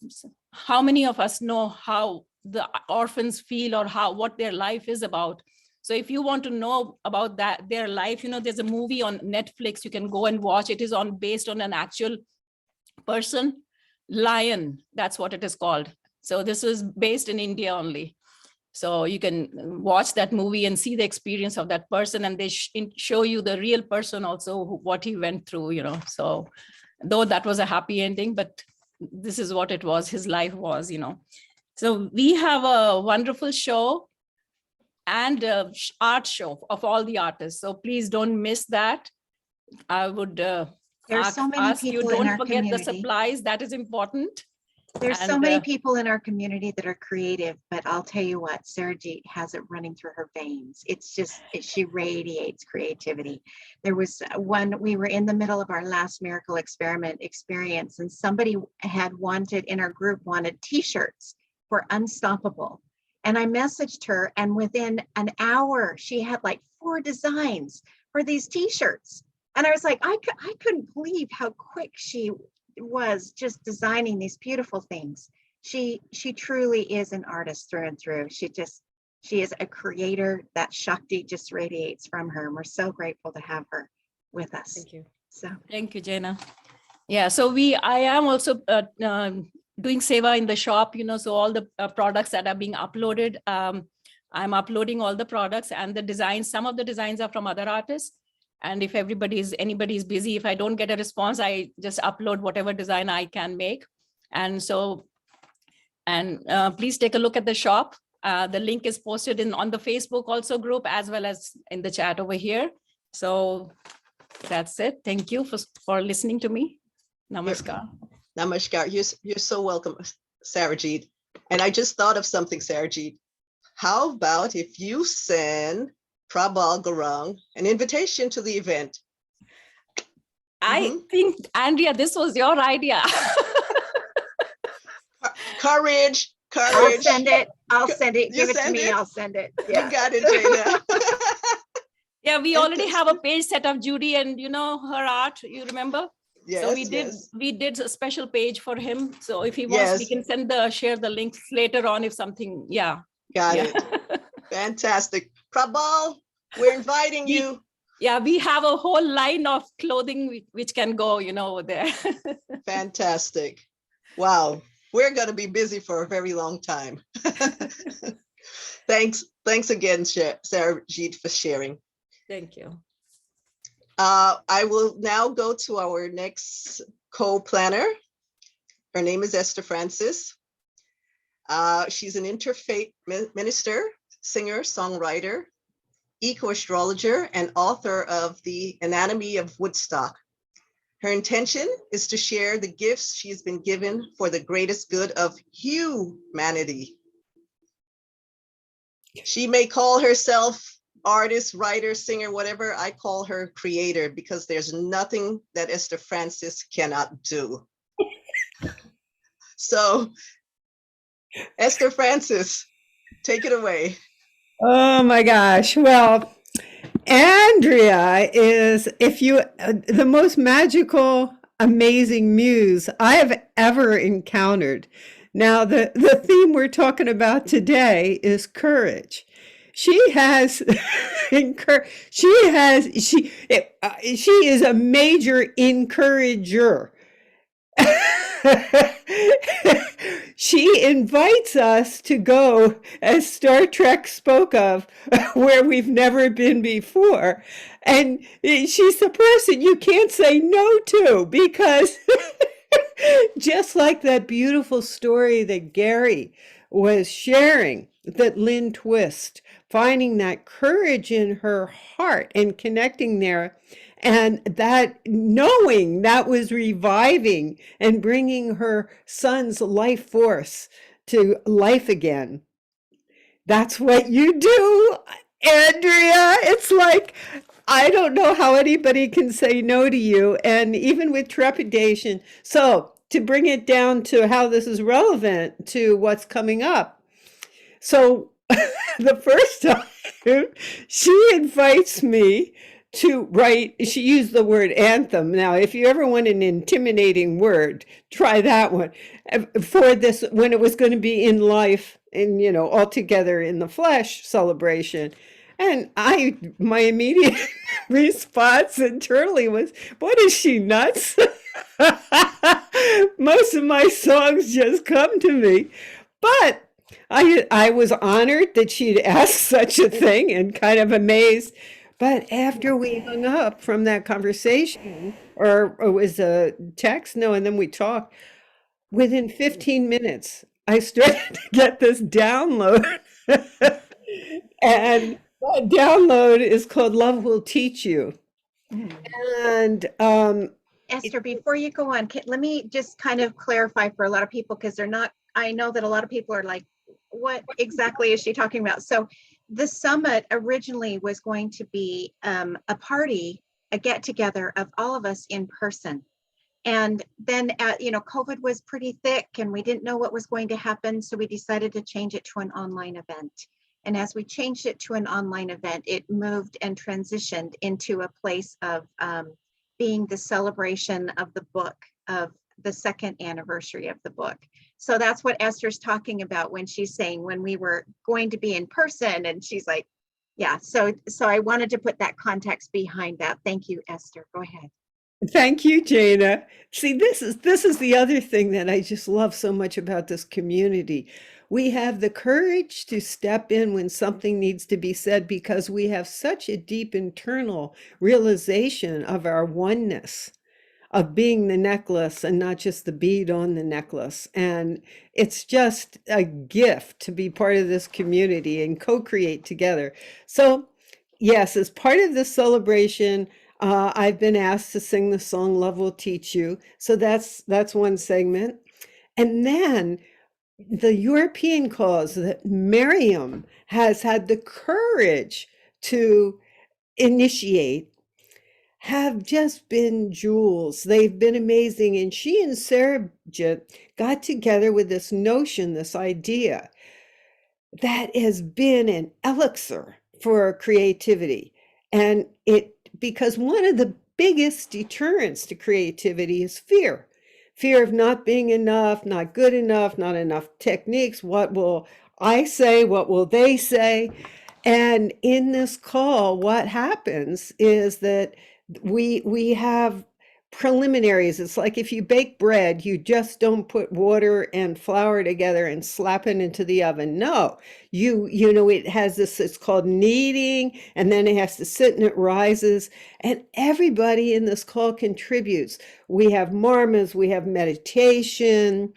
how many of us know how the orphans feel or what their life is about. So if you want to know about that, their life, there's a movie on Netflix, you can go and watch. It is based on an actual person, Lion, that's what it is called. So this is based in India only. So you can watch that movie and see the experience of that person, and they show you the real person also, what he went through, So though that was a happy ending, but this is what it was, his life was, So we have a wonderful show and art show of all the artists. So please don't miss that. I would There's so many ask you, people in don't our forget the community. supplies, that is important. There's so And, many people in our community that are creative, but I'll tell you what, Sarajit has it running through her veins. It's just, she radiates creativity. There was one, we were in the middle of our last miracle experiment experience, and somebody had wanted, in our group, wanted t-shirts for Unstoppable. And I messaged her, and within an hour, she had like 4 designs for these t-shirts. And I was like, I couldn't believe how quick she was just designing these beautiful things. She truly is an artist through and through. She is a creator. That Shakti just radiates from her. And we're so grateful to have her with us. Thank you. So thank you, Jana. Yeah, so I am also doing seva in the shop, so all the products that are being uploaded, I'm uploading all the products and the designs. Some of the designs are from other artists. And if anybody's busy, if I don't get a response, I just upload whatever design I can make. And so, please take a look at the shop. The link is posted on the Facebook also group, as well as in the chat over here. So that's it. Thank you for listening to me. Namaskar. Namaskar. You're so welcome, Sarajit. And I just thought of something, Sarajit. How about if you send Prabal Gurung an invitation to the event? I think, Andrea, this was your idea. Courage. I'll send it. Give it to me. I'll send it. Yeah. You got it, Jana. Yeah, we already have a page set of Judy and her art, you remember? Yes, so we did a special page for him. So if he wants, we can share the links later on if something, Got it. Fantastic. Prabal, we're inviting you. Yeah, we have a whole line of clothing which can go, over there. Fantastic. Wow. We're going to be busy for a very long time. Thanks again, Sarajit, for sharing. Thank you. I will now go to our next co-planner. Her name is Esther Francis. She's an interfaith minister, singer, songwriter, eco-astrologer, and author of The Anatomy of Woodstock. Her intention is to share the gifts she has been given for the greatest good of humanity. She may call herself artist, writer, singer, whatever. I call her creator because there's nothing that Esther Francis cannot do. So, Esther Francis, take it away. Oh my gosh. Well, Andrea is, the most magical, amazing muse I have ever encountered. Now, the theme we're talking about today is courage. She has, she is a major encourager. She invites us to go, as Star Trek spoke of, where we've never been before. And she's the person you can't say no to, because just like that beautiful story that Gary was sharing, that Lynn Twist, finding that courage in her heart and connecting there, and that knowing that was reviving and bringing her son's life force to life again. That's what you do, Andrea. It's like, I don't know how anybody can say no to you, and even with trepidation. So to bring it down to how this is relevant to what's coming up. So the first time she invites me to write, she used the word anthem. Now, if you ever want an intimidating word, try that one. For this, when it was going to be in life and, all together in the flesh celebration. And my immediate response internally was, what is she, nuts? Most of my songs just come to me. But I was honored that she'd asked such a thing and kind of amazed. But after we hung up from that conversation, or it was a text, no, and then we talked, within 15 minutes, I started to get this download. And that download is called Love Will Teach You. And Esther, before you go on, let me just kind of clarify for a lot of people, because I know that a lot of people are like, what exactly is she talking about? So the summit originally was going to be a party, a get together of all of us in person. And then, COVID was pretty thick and we didn't know what was going to happen. So we decided to change it to an online event. And as we changed it to an online event, it moved and transitioned into a place of being the celebration of the book, of the second anniversary of the book. So that's what Esther's talking about when she's saying when we were going to be in person, and she's like, yeah, so I wanted to put that context behind that. Thank you, Esther. Go ahead. Thank you, Jana. See, this is the other thing that I just love so much about this community. We have the courage to step in when something needs to be said because we have such a deep internal realization of our oneness, of being the necklace and not just the bead on the necklace. And it's just a gift to be part of this community and co-create together. So yes, as part of this celebration, I've been asked to sing the song Love Will Teach You. So that's one segment. And then the European cause that Miriam has had the courage to initiate have just been jewels. They've been amazing. And she and Sarabjit got together with this notion, this idea that has been an elixir for creativity. And because one of the biggest deterrents to creativity is fear. Fear of not being enough, not good enough, not enough techniques. What will I say? What will they say? And in this call, what happens is that we have preliminaries. It's like if you bake bread, you just don't put water and flour together and slap it into the oven. No, it has this, it's called kneading, and then it has to sit and it rises. And everybody in this call contributes. We have marmas, we have meditation,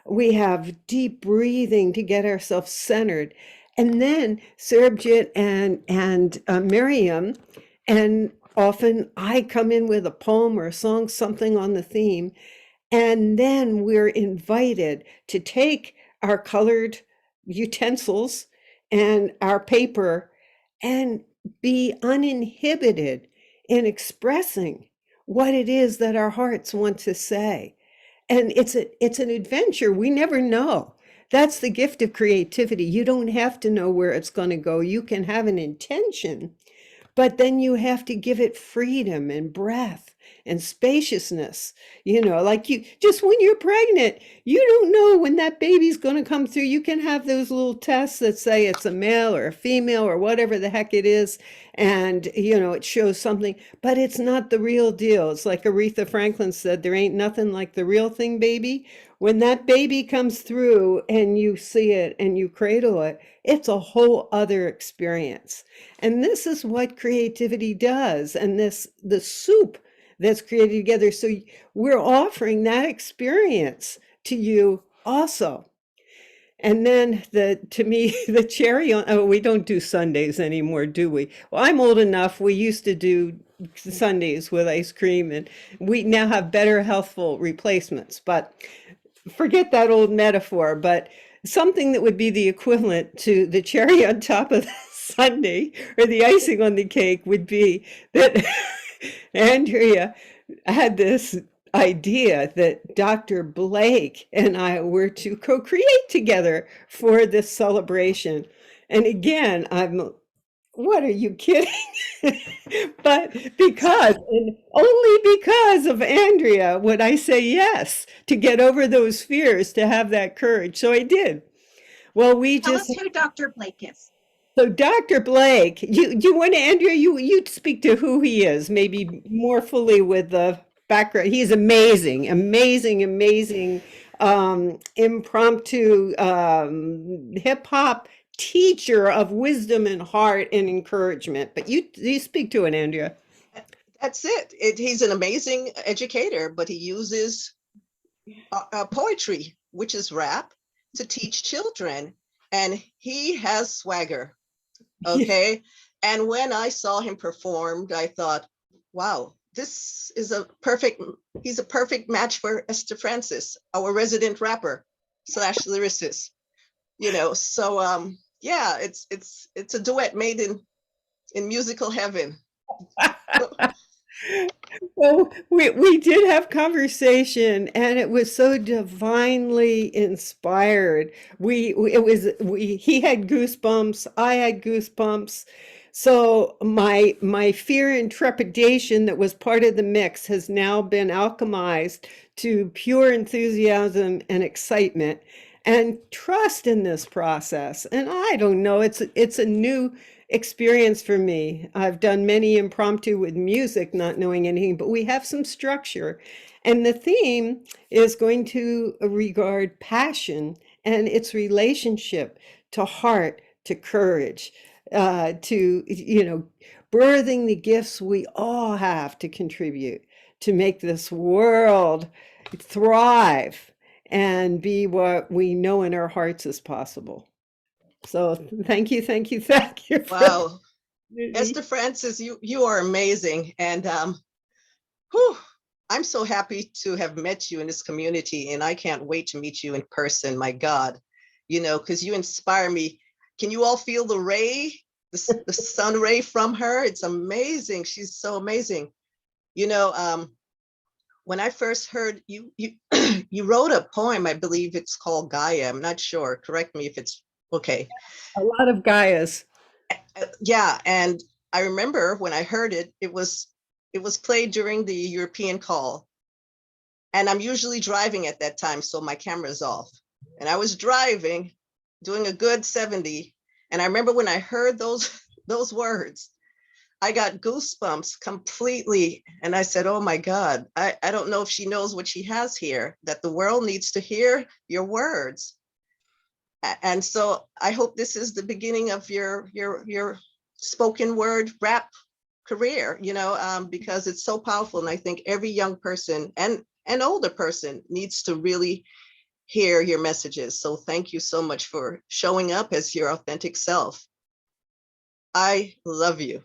we have deep breathing to get ourselves centered. And then Sarabjit and Miriam, and often I come in with a poem or a song, something on the theme, and then we're invited to take our colored utensils and our paper and be uninhibited in expressing what it is that our hearts want to say. And it's an adventure. We never know. That's the gift of creativity. You don't have to know where it's going to go. You can have an intention, but then you have to give it freedom and breath and spaciousness. Like just when you're pregnant, you don't know when that baby's going to come through. You can have those little tests that say it's a male or a female or whatever the heck it is. And, it shows something, but it's not the real deal. It's like Aretha Franklin said, there ain't nothing like the real thing, baby. When that baby comes through and you see it and you cradle it, it's a whole other experience. And this is what creativity does. And the soup that's created together. So we're offering that experience to you also. And then to me, the cherry on, we don't do Sundays anymore, do we? Well, I'm old enough. We used to do Sundays with ice cream, and we now have better healthful replacements. But forget that old metaphor, but something that would be the equivalent to the cherry on top of the sundae or the icing on the cake would be that Andrea had this idea that Dr. Blake and I were to co-create together for this celebration. And again, what are you kidding? But and only because of Andrea would I say yes, to get over those fears, to have that courage. So I did. Well, Tell us who Dr. Blake is. So Dr. Blake, you want to, Andrea, you speak to who he is, maybe more fully with the background. He's amazing, impromptu hip hop teacher of wisdom and heart and encouragement. But you speak to it, Andrea. That's it. He's an amazing educator, but he uses poetry, which is rap, to teach children. And he has swagger. Okay. And when I saw him performed, I thought, wow, this is he's a perfect match for Esther Francis, our resident rapper / lyricist. So yeah, it's a duet made in musical heaven. Well, we did have conversation, and it was so divinely inspired. He had goosebumps, I had goosebumps. So my fear and trepidation that was part of the mix has now been alchemized to pure enthusiasm and excitement and trust in this process. And I don't know, it's a new experience for me. I've done many impromptu with music, not knowing anything, but we have some structure. And the theme is going to regard passion and its relationship to heart, to courage, to, birthing the gifts we all have to contribute to make this world thrive and be what we know in our hearts is possible. So thank you. Wow. Esther Francis, you are amazing. And I'm so happy to have met you in this community, and I can't wait to meet you in person. My God, because you inspire me. Can you all feel the ray, the sun ray from her? It's amazing. She's so amazing. When I first heard you you wrote a poem, I believe it's called Gaia. I'm not sure. Correct me if it's okay. A lot of Gaias. Yeah, and I remember when I heard it, it was played during the European call. And I'm usually driving at that time, so my camera's off. And I was driving, doing a good 70. And I remember when I heard those words, I got goosebumps completely. And I said, oh my God, I don't know if she knows what she has here, that the world needs to hear your words. And so I hope this is the beginning of your spoken word rap career, because it's so powerful. And I think every young person and an older person needs to really hear your messages. So thank you so much for showing up as your authentic self. I love you.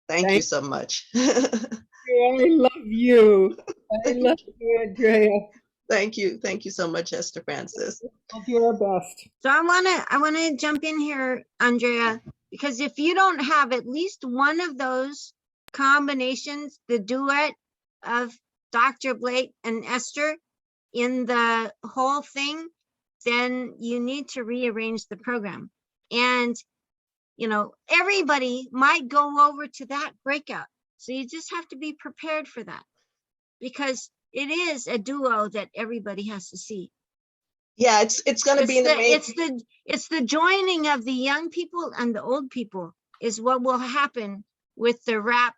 Thank you so much. I love you. I love you, Andrea. Thank you. Thank you so much, Esther Francis. You're our best. So I wanna jump in here, Andrea. Because if you don't have at least one of those combinations, the duet of Dr. Blake and Esther in the whole thing, then you need to rearrange the program. And, you know, everybody might go over to that breakout. So you just have to be prepared for that, because it is a duo that everybody has to see. Yeah, it's going to be in the main. It's the joining of the young people and the old people is what will happen with the rap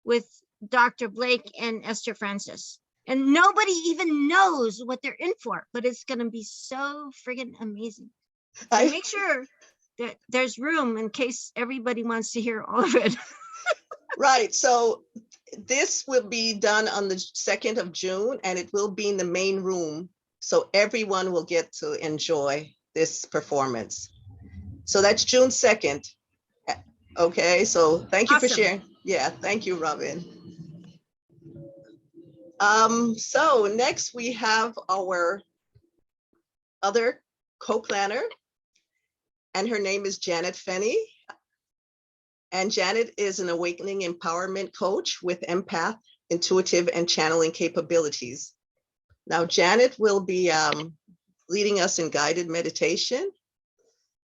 with Dr. Blake and Esther Francis. And nobody even knows what they're in for, but it's going to be so friggin' amazing. So make sure that there's room in case everybody wants to hear all of it. Right. So this will be done on the 2nd of June, and it will be in the main room. So everyone will get to enjoy this performance. So that's June 2nd. Okay, so thank you for sharing. Yeah, thank you, Robin. So next we have our other co-planner, and her name is Janet Fenney. And Janet is an awakening empowerment coach with empath, intuitive, and channeling capabilities. Now, Janet will be leading us in guided meditation,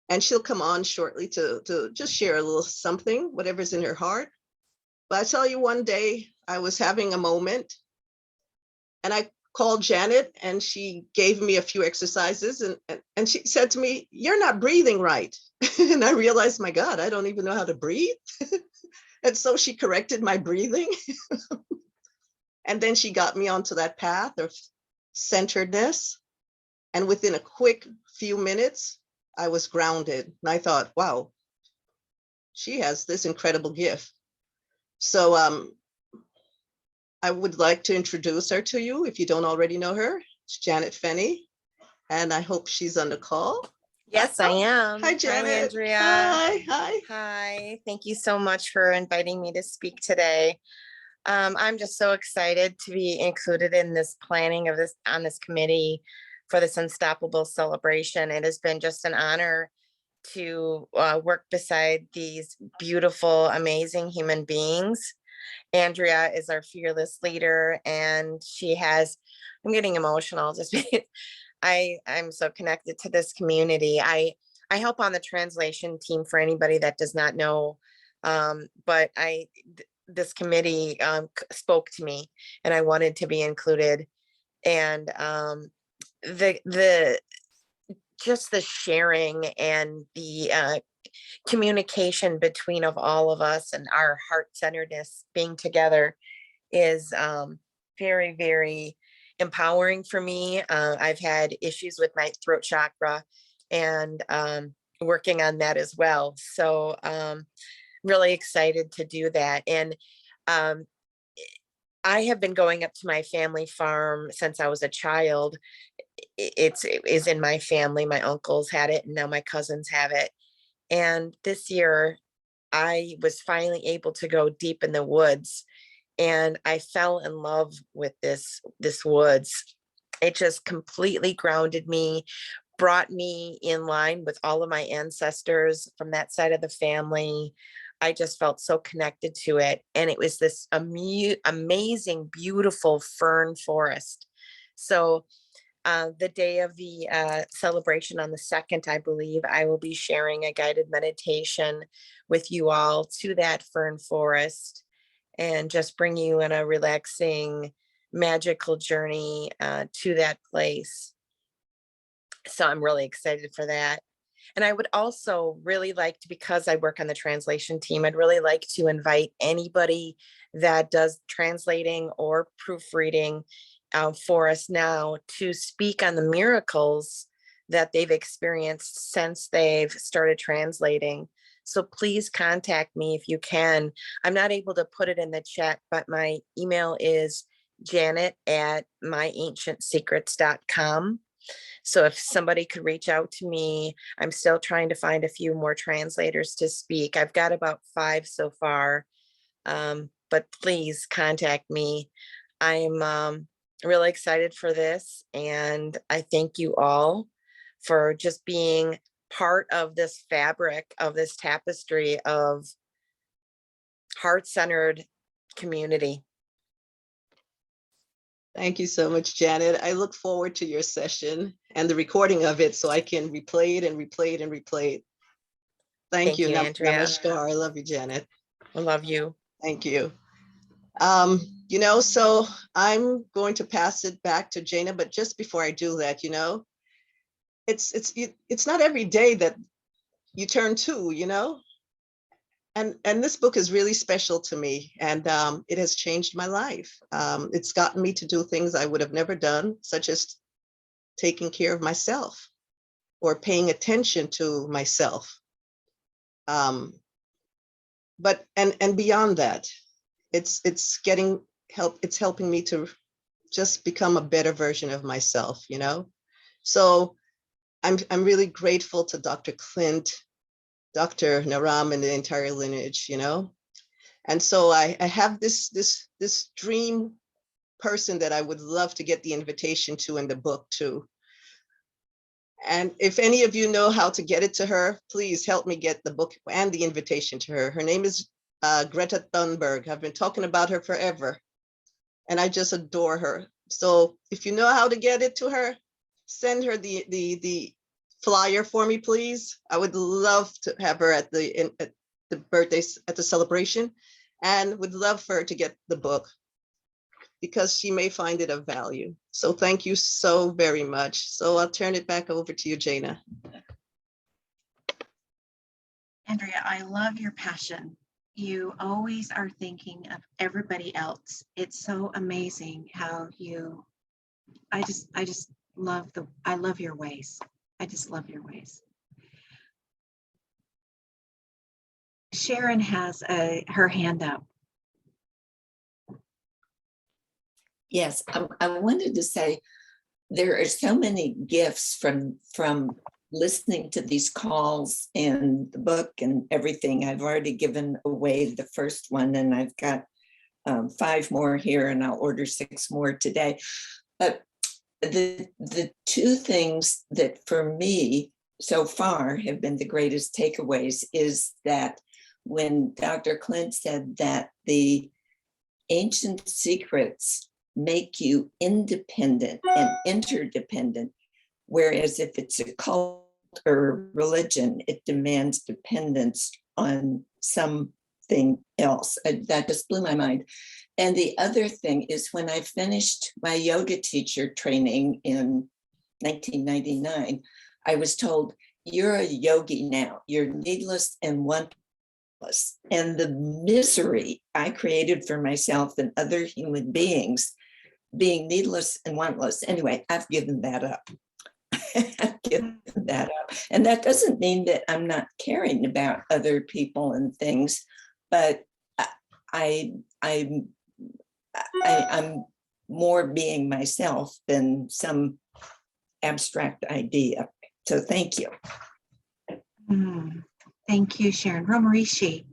and she'll come on shortly to just share a little something, whatever's in her heart. But I tell you, one day I was having a moment, and I called Janet, and she gave me a few exercises, and she said to me, "You're not breathing right." And I realized, my God, I don't even know how to breathe. And so she corrected my breathing. And then she got me onto that path of centeredness. And within a quick few minutes, I was grounded. And I thought, wow, she has this incredible gift. So I would like to introduce her to you if you don't already know her. It's Janet Fenney, and I hope she's on the call. Yes, I am. Hi, Janet. Hi, Andrea. Hi. Hi. Thank you so much for inviting me to speak today. I'm just so excited to be included in this planning of this on this committee for this Unstoppable celebration. It has been just an honor to work beside these beautiful, amazing human beings. Andrea is our fearless leader, and she has, I'm getting emotional just because I'm so connected to this community. I help on the translation team for anybody that does not know, but this committee spoke to me, and I wanted to be included. And the just the sharing and the communication between of all of us and our heart-centeredness being together is very, very empowering for me. I've had issues with my throat chakra, and working on that as well. So really excited to do that. And I have been going up to my family farm since I was a child. It is in my family. My uncles had it, and now my cousins have it. And this year I was finally able to go deep in the woods, and I fell in love with this woods. It just completely grounded me, brought me in line with all of my ancestors from that side of the family. I just felt so connected to it. And it was this amazing, beautiful fern forest. So the day of the celebration on the 2nd, I believe, I will be sharing a guided meditation with you all to that fern forest, and just bring you on a relaxing, magical journey to that place. So I'm really excited for that. And I would also really like to, because I work on the translation team, I'd really like to invite anybody that does translating or proofreading for us now to speak on the miracles that they've experienced since they've started translating. So please contact me if you can. I'm not able to put it in the chat, but my email is janet@myancientsecrets.com. So if somebody could reach out to me, I'm still trying to find a few more translators to speak. I've got about 5 so far, but please contact me. I'm really excited for this, and I thank you all for just being part of this fabric, of this tapestry of heart-centered community. Thank you so much, Janet. I look forward to your session and the recording of it so I can replay it and replay it and replay it. Thank you, Andrea. Namaskar. I love you, Janet. I love you. Thank you. So I'm going to pass it back to Jana, but just before I do that, it's not every day that you turn two, and this book is really special to me, and it has changed my life. It's gotten me to do things I would have never done, such as taking care of myself or paying attention to myself. But beyond that, it's getting help. It's helping me to just become a better version of myself, So I'm really grateful to Dr. Clint, Dr. Naram, and the entire lineage, And so I have this dream person that I would love to get the invitation to in the book too. And if any of you know how to get it to her, please help me get the book and the invitation to her. Her name is Greta Thunberg. I've been talking about her forever, and I just adore her. So if you know how to get it to her, send her the flyer for me, please. I would love to have her at the birthdays, at the celebration, and would love for her to get the book because she may find it of value. So thank you so very much. So I'll turn it back over to you, Jana. Andrea, I love your passion. You always are thinking of everybody else. It's so amazing how I just love I love your ways. I just love your ways. Sharon has her hand up. Yes, I wanted to say there are so many gifts from listening to these calls and the book and everything. I've already given away the first one, and I've got 5 more here, and I'll order 6 more today. But the 2 things that for me so far have been the greatest takeaways is that when Dr. Clint said that the ancient secrets make you independent and interdependent, whereas if it's a cult or religion, it demands dependence on something else. That just blew my mind. And the other thing is when I finished my yoga teacher training in 1999, I was told, you're a yogi now, you're needless and wantless. And the misery I created for myself and other human beings being needless and wantless. Anyway, I've given that up. I've given that up. And that doesn't mean that I'm not caring about other people and things, but I'm more being myself than some abstract idea. So thank you. Thank you, Sharon. Romarishi.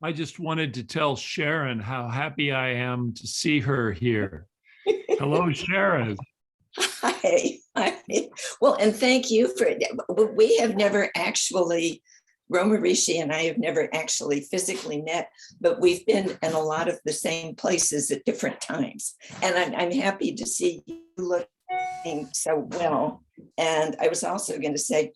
I just wanted to tell Sharon how happy I am to see her here. Hello, Sharon. Hi. Well, and thank you for, we have never actually, Romarishi and I have never actually physically met, but we've been in a lot of the same places at different times. And I'm happy to see you looking so well. And I was also going to say,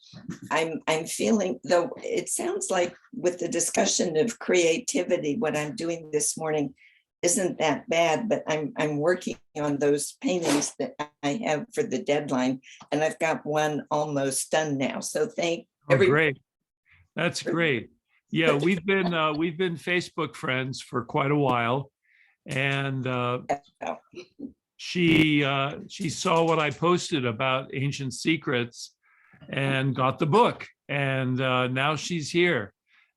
I'm feeling, though it sounds like with the discussion of creativity, what I'm doing this morning isn't that bad, but I'm working on those paintings that I have for the deadline, and I've got one almost done now. So thank everybody. Great. That's great. Yeah, we've been Facebook friends for quite a while, and she saw what I posted about ancient secrets and got the book, and now she's here.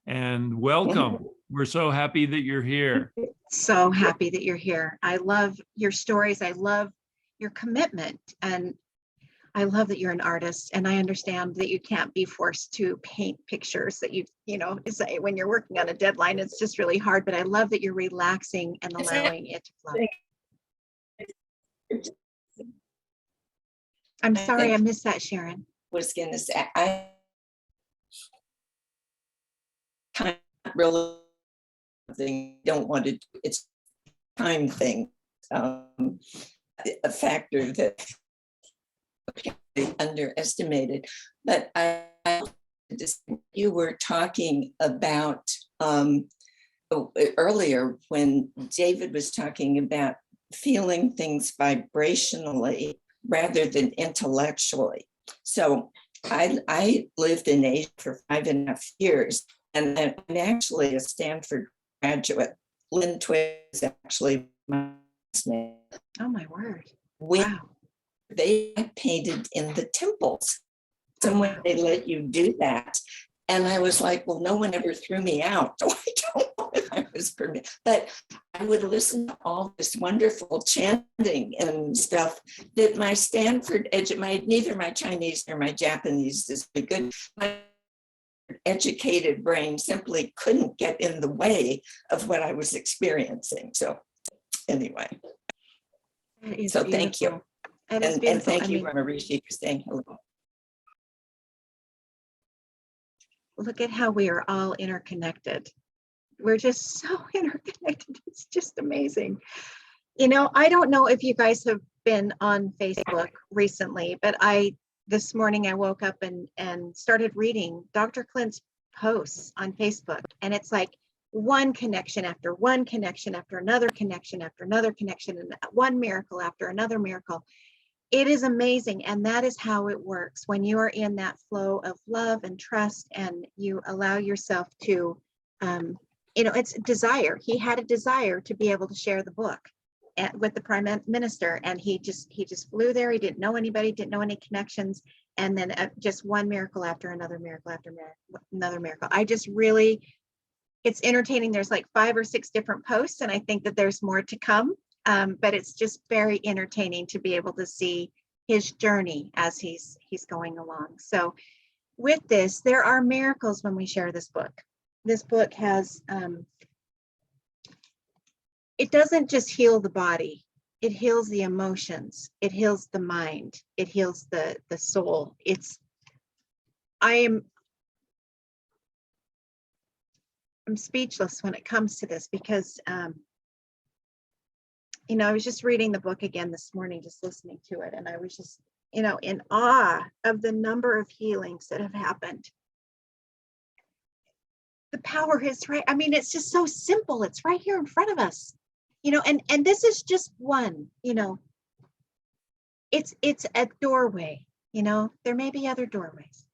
And welcome. We're so happy that you're here. So happy that you're here. I love your stories. I love your commitment, and I love that you're an artist, and I understand that you can't be forced to paint pictures that you say when you're working on a deadline. It's just really hard, but I love that you're relaxing and allowing it to flow. I'm sorry, I missed that, Sharon. Was going to say, I kind of really don't want to do, it's a time thing, a factor that underestimated. But you were talking about earlier when David was talking about feeling things vibrationally rather than intellectually. So I lived in Asia for 5.5 years, and I'm actually a Stanford graduate. Lynn Twigg is actually my name. Oh my word. Wow. They painted in the temples. Somewhere they let you do that. And I was like, well, no one ever threw me out. So I don't know if I was permitted. But I would listen to all this wonderful chanting and stuff that my Stanford neither my Chinese nor my Japanese is very good. My educated brain simply couldn't get in the way of what I was experiencing. So anyway, so thank you. And thank you, Ramarishi, for saying hello. Look at how we are all interconnected. We're just so interconnected. It's just amazing. You know, I don't know if you guys have been on Facebook recently, but this morning I woke up and started reading Dr. Clint's posts on Facebook. And it's like one connection after one connection after another connection after another connection, and one miracle after another miracle. It is amazing. And that is how it works when you are in that flow of love and trust, and you allow yourself to, it's desire. He had a desire to be able to share the book with the Prime Minister, and he just flew there. He didn't know anybody, didn't know any connections. And then just one miracle after another miracle after another miracle. It's entertaining. There's like 5 or 6 different posts, and I think that there's more to come. But it's just very entertaining to be able to see his journey as he's going along. So with this, there are miracles when we share this book. This book has, it doesn't just heal the body, it heals the emotions, it heals the mind, it heals the soul. I'm speechless when it comes to this because, I was just reading the book again this morning, just listening to it. And I was just, in awe of the number of healings that have happened. The power is right. I mean, it's just so simple. It's right here in front of us, and this is just one, it's a doorway, there may be other doorways,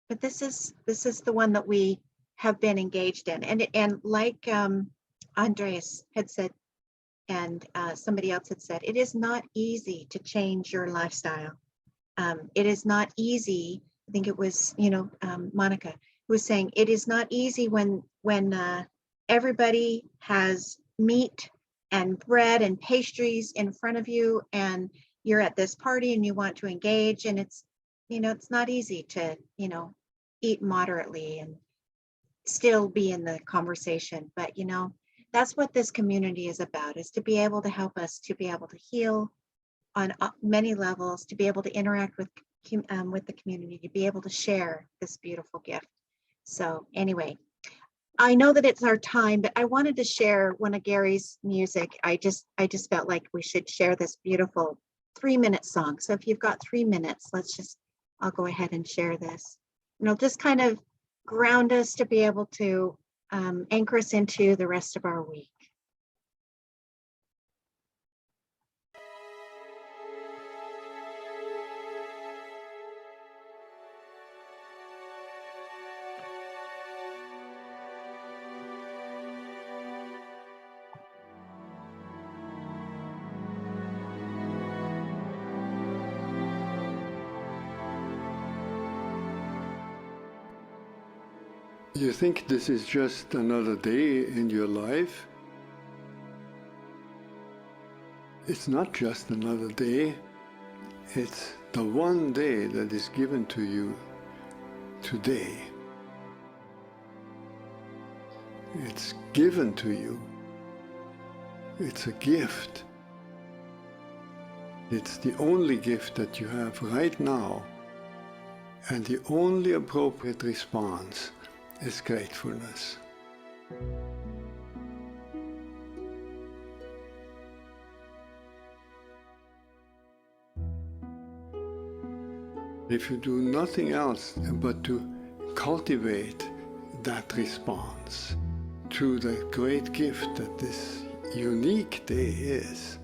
but this is the one that we have been engaged in. And like Andreas had said, and somebody else had said, it is not easy to change your lifestyle. It is not easy. I think it was, Monica who was saying, it is not easy when everybody has meat and bread and pastries in front of you, and you're at this party and you want to engage, and it's not easy to, eat moderately and still be in the conversation. But, that's what this community is about, is to be able to help us to be able to heal on many levels, to be able to interact with the community, to be able to share this beautiful gift. So anyway, I know that it's our time, but I wanted to share one of Gary's music. I just felt like we should share this beautiful 3-minute song. So if you've got 3 minutes, I'll go ahead and share this. And it'll just kind of ground us to be able to anchor us into the rest of our week. You think this is just another day in your life? It's not just another day. It's the one day that is given to you today. It's given to you. It's a gift. It's the only gift that you have right now, and the only appropriate response is gratefulness. If you do nothing else but to cultivate that response to the great gift that this unique day is,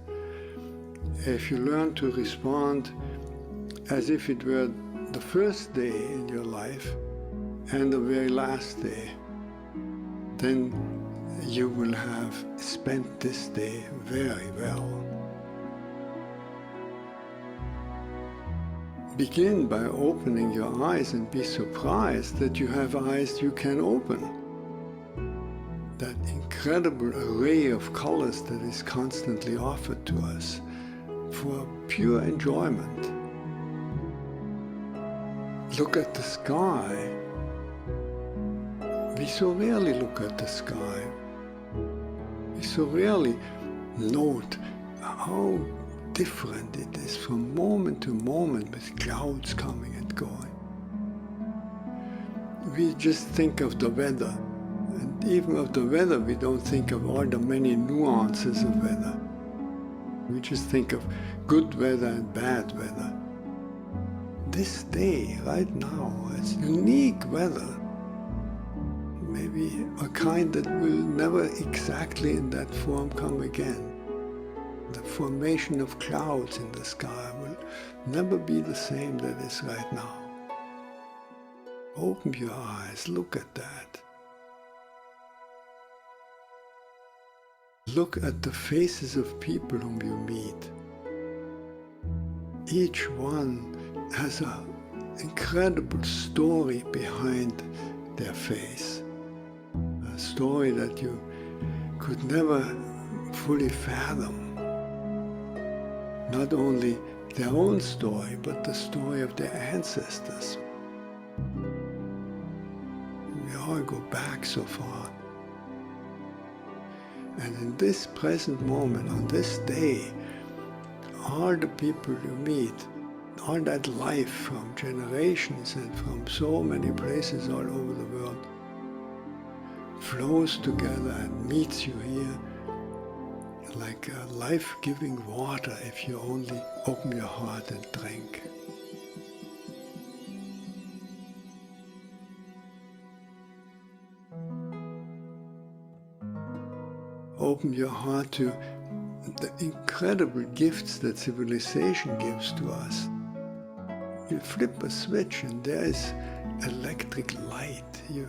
if you learn to respond as if it were the first day in your life and the very last day, then you will have spent this day very well. Begin by opening your eyes and be surprised that you have eyes you can open. That incredible array of colors that is constantly offered to us for pure enjoyment. Look at the sky. We so rarely look at the sky. We so rarely note how different it is from moment to moment with clouds coming and going. We just think of the weather, and even of the weather we don't think of all the many nuances of weather. We just think of good weather and bad weather. This day, right now, is unique weather. Maybe a kind that will never exactly in that form come again. The formation of clouds in the sky will never be the same that is right now. Open your eyes, look at that. Look at the faces of people whom you meet. Each one has an incredible story behind their face. A story that you could never fully fathom. Not only their own story, but the story of their ancestors. We all go back so far. And in this present moment, on this day, all the people you meet, all that life from generations and from so many places all over the world flows together and meets you here like a life-giving water if you only open your heart and drink. Open your heart to the incredible gifts that civilization gives to us. You flip a switch and there is electric light. You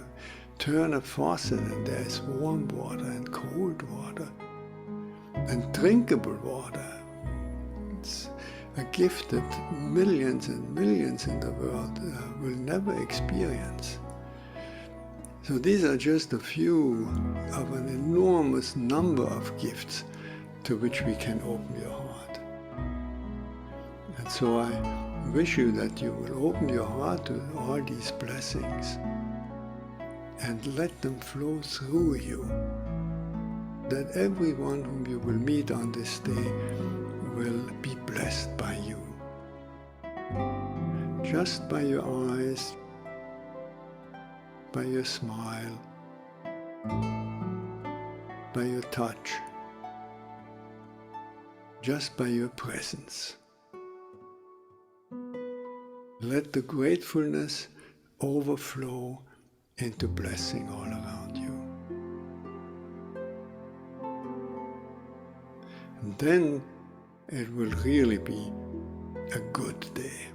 turn a faucet and there is warm water and cold water and drinkable water. It's a gift that millions and millions in the world will never experience. So these are just a few of an enormous number of gifts to which we can open your heart. And so I wish you that you will open your heart to all these blessings and let them flow through you. That everyone whom you will meet on this day will be blessed by you. Just by your eyes, by your smile, by your touch, just by your presence. Let the gratefulness overflow into blessing all around you. And then it will really be a good day.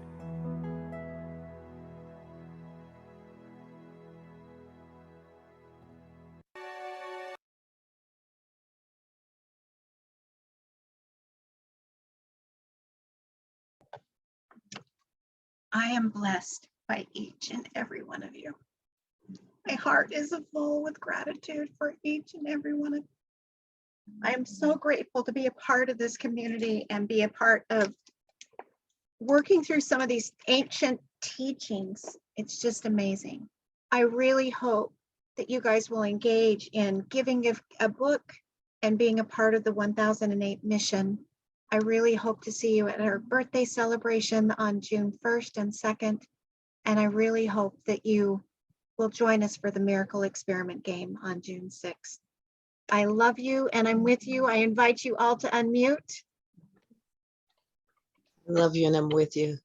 I am blessed by each and every one of you. My heart is full with gratitude for each and every one of you. I am so grateful to be a part of this community and be a part of working through some of these ancient teachings. It's just amazing. I really hope that you guys will engage in giving a book and being a part of the 1008 mission I really hope to see you at our birthday celebration on June 1st and 2nd. And I really hope that you will join us for the Miracle Experiment game on June 6th. I love you and I'm with you. I invite you all to unmute. Love you and I'm with you.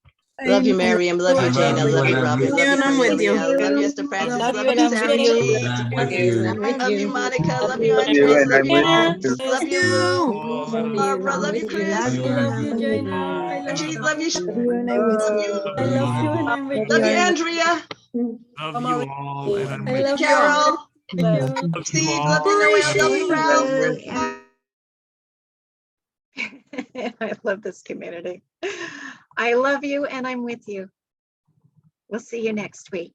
Love you, Miriam. Love you, I love Jana. you Love and you, I'm Robin. with Love you, you. Cornelia. Love you, Mr. Francis. Love you, Sarah Jane. I'm with you. Love you, Monica. Love you, Andres. Love you, Max. Love you, Lou. Barbara. Love you, Chris. Love you. Angie. Love you. Love you. Love you, Andrea. Love you all. And I'm with you. Carol. Love you Steve. all. Love you, Noel. Love you, Ralph. I love this community. I love you and I'm with you. We'll see you next week.